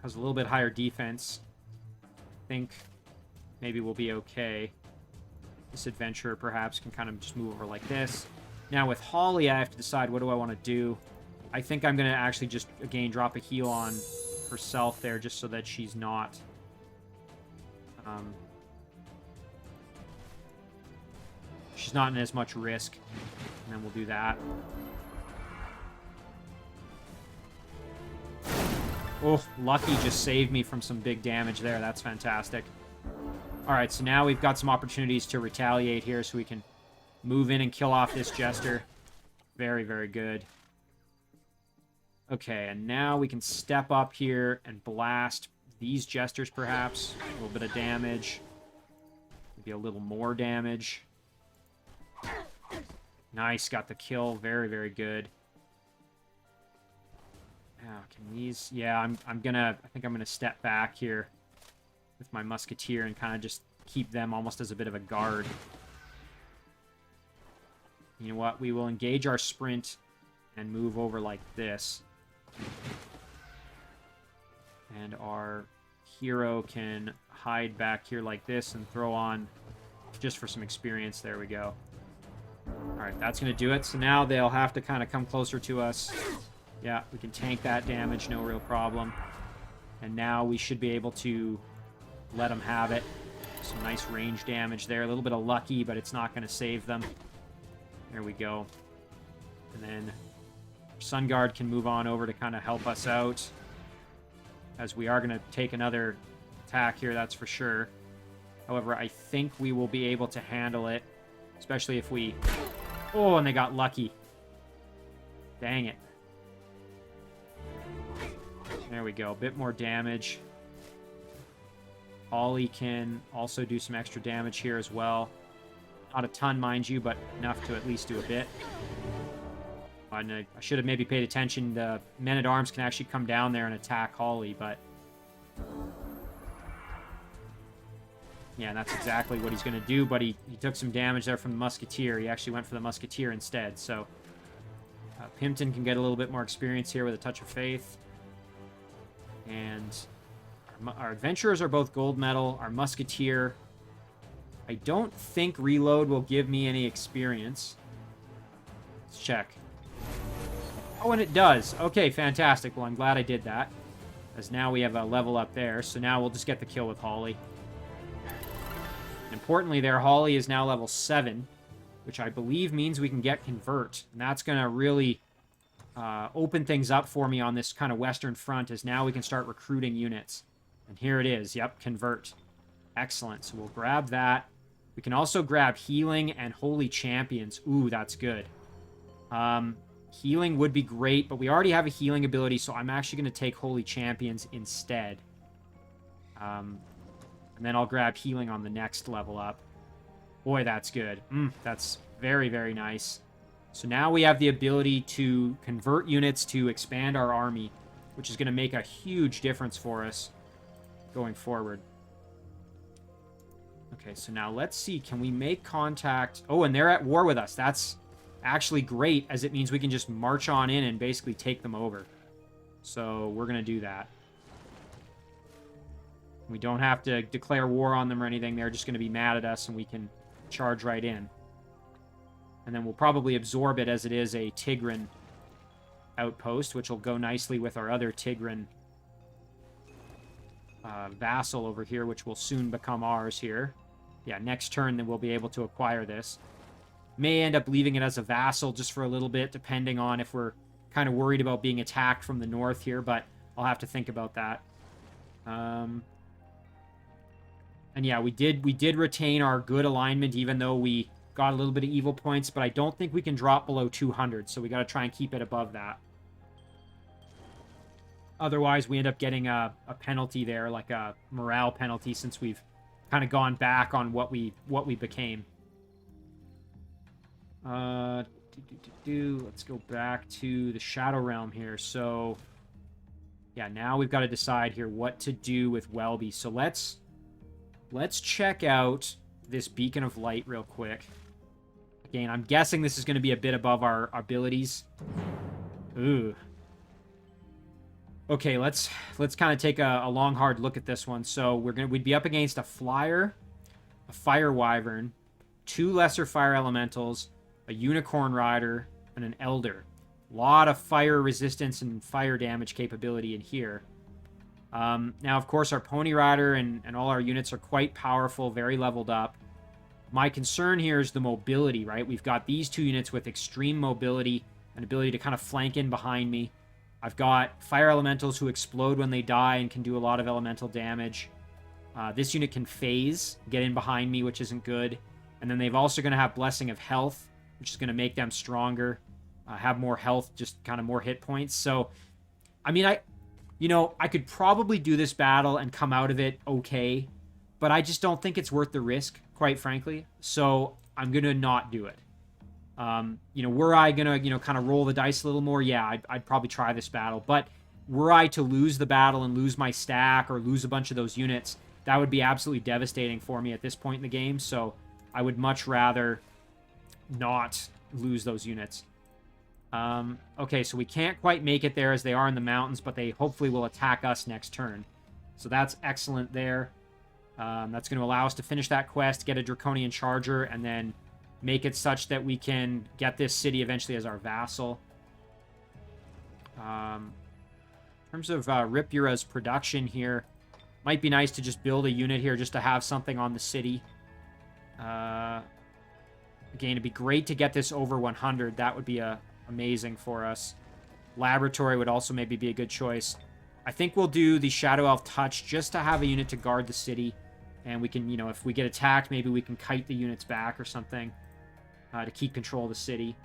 A: has a little bit higher defense. I think maybe we'll be okay. This Adventurer perhaps can kind of just move over like this. Now with Holly, I have to decide what do I want to do. I think I'm going to actually just, again, drop a heal on herself there just so that she's not... she's not in as much risk. And then we'll do that. Oh, Lucky just saved me from some big damage there. That's fantastic. Alright, so now we've got some opportunities to retaliate here so we can move in and kill off this Jester. Very, very good. Okay, and now we can step up here and blast these Jesters, perhaps. A little bit of damage. Maybe a little more damage. Nice, got the kill. Very, very good. Now, can these... Yeah, I think I'm gonna step back here with my Musketeer and kind of just keep them almost as a bit of a guard. You know what? We will engage our sprint and move over like this. And our hero can hide back here like this and throw on just for some experience. There we go. Alright, that's going to do it. So now they'll have to kind of come closer to us. Yeah, we can tank that damage, no real problem. And now we should be able to let them have it. Some nice range damage there. A little bit of Lucky, but it's not going to save them. There we go. And then Sun Guard can move on over to kind of help us out. As we are going to take another attack here, that's for sure. However, I think we will be able to handle it. Especially if we... Oh, and they got lucky. Dang it. There we go. A bit more damage. Ollie can also do some extra damage here as well. Not a ton, mind you, but enough to at least do a bit. And I should have maybe paid attention. The Men-at-Arms can actually come down there and attack Holly, but... Yeah, that's exactly what he's going to do, but he took some damage there from the Musketeer. He actually went for the Musketeer instead, so... Pimpton can get a little bit more experience here with a Touch of Faith. And our Adventurers are both gold medal. Our Musketeer... I don't think Reload will give me any experience. Let's check. Oh, and it does. Okay, fantastic. Well, I'm glad I did that. As now we have a level up there, so now we'll just get the kill with Holly. Importantly there, Holly is now level 7, which I believe means we can get Convert. And that's going to really open things up for me on this kind of western front, as now we can start recruiting units. And here it is. Yep, Convert. Excellent. So we'll grab that. We can also grab Healing and Holy Champions. Ooh, that's good. Healing would be great, but we already have a healing ability, so I'm actually going to take Holy Champions instead. And then I'll grab Healing on the next level up. Boy, that's good. That's very, very nice. So now we have the ability to convert units to expand our army, which is going to make a huge difference for us going forward. Okay, so now let's see. Can we make contact? Oh, and they're at war with us. That's actually great, as it means we can just march on in and basically take them over. So we're going to do that. We don't have to declare war on them or anything. They're just going to be mad at us, and we can charge right in. And then we'll probably absorb it, as it is a Tigran outpost, which will go nicely with our other Tigran vassal over here, which will soon become ours here. Yeah, next turn, then we'll be able to acquire this. May end up leaving it as a vassal just for a little bit, depending on if we're kind of worried about being attacked from the north here, but I'll have to think about that. And yeah, we did retain our good alignment, even though we got a little bit of evil points, but I don't think we can drop below 200, so we got to try and keep it above that. Otherwise, we end up getting a penalty there, like a morale penalty, since we've kind of gone back on what we became. Let's go back to the Shadow Realm here. So, yeah, now we've got to decide here what to do with Welby. So let's check out this Beacon of Light real quick. Again, I'm guessing this is going to be a bit above our abilities. Ooh. Okay, let's kind of take a long, hard look at this one. So we'd be up against a Flyer, a Fire Wyvern, 2 Lesser Fire Elementals, a Unicorn Rider, and an Elder. A lot of fire resistance and fire damage capability in here. Now, of course, our Pony Rider and all our units are quite powerful, very leveled up. My concern here is the mobility, right? We've got these 2 units with extreme mobility and ability to kind of flank in behind me. I've got Fire Elementals who explode when they die and can do a lot of elemental damage. This unit can phase, get in behind me, which isn't good. And then they've also going to have Blessing of Health, which is going to make them stronger. Have more health, just kind of more hit points. So, I mean, I could probably do this battle and come out of it okay, but I just don't think it's worth the risk, quite frankly. So I'm going to not do it. Were I going to, kind of roll the dice a little more? Yeah, I'd probably try this battle. But were I to lose the battle and lose my stack or lose a bunch of those units, that would be absolutely devastating for me at this point in the game. So I would much rather not lose those units. Okay, so we can't quite make it there as they are in the mountains, but they hopefully will attack us next turn. So that's excellent there. That's going to allow us to finish that quest, get a Draconian Charger, and then make it such that we can get this city eventually as our vassal. In terms of Ripura's production here, might be nice to just build a unit here just to have something on the city. Again, it'd be great to get this over 100. That would be amazing for us. Laboratory would also maybe be a good choice. I think we'll do the Shadow Elf Touch just to have a unit to guard the city. And we can, if we get attacked, maybe we can kite the units back or something to keep control of the city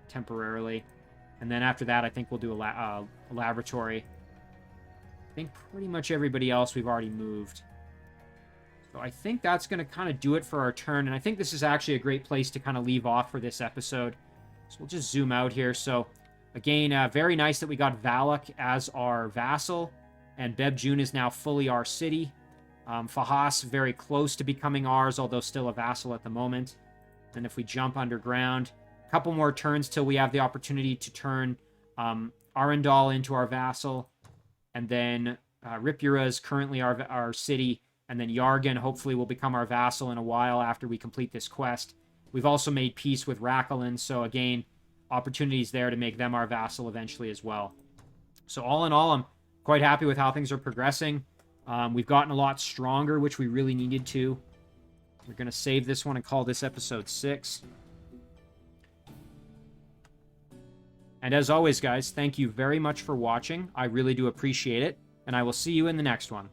A: temporarily. And then after that, I think we'll do a laboratory. I think pretty much everybody else we've already moved. So I think that's going to kind of do it for our turn. And I think this is actually a great place to kind of leave off for this episode. So we'll just zoom out here. So again, very nice that we got Valak as our vassal. And Bebjun is now fully our city. Fahas very close to becoming ours, although still a vassal at the moment. And if we jump underground, a couple more turns till we have the opportunity to turn Arundel into our vassal. And then Ripura is currently our city. And then Yargan hopefully will become our vassal in a while after we complete this quest. We've also made peace with Rakalen, so again, opportunities there to make them our vassal eventually as well. So all in all, I'm quite happy with how things are progressing. We've gotten a lot stronger, which we really needed to. We're going to save this one and call this episode 6. And as always, guys, thank you very much for watching. I really do appreciate it, and I will see you in the next one.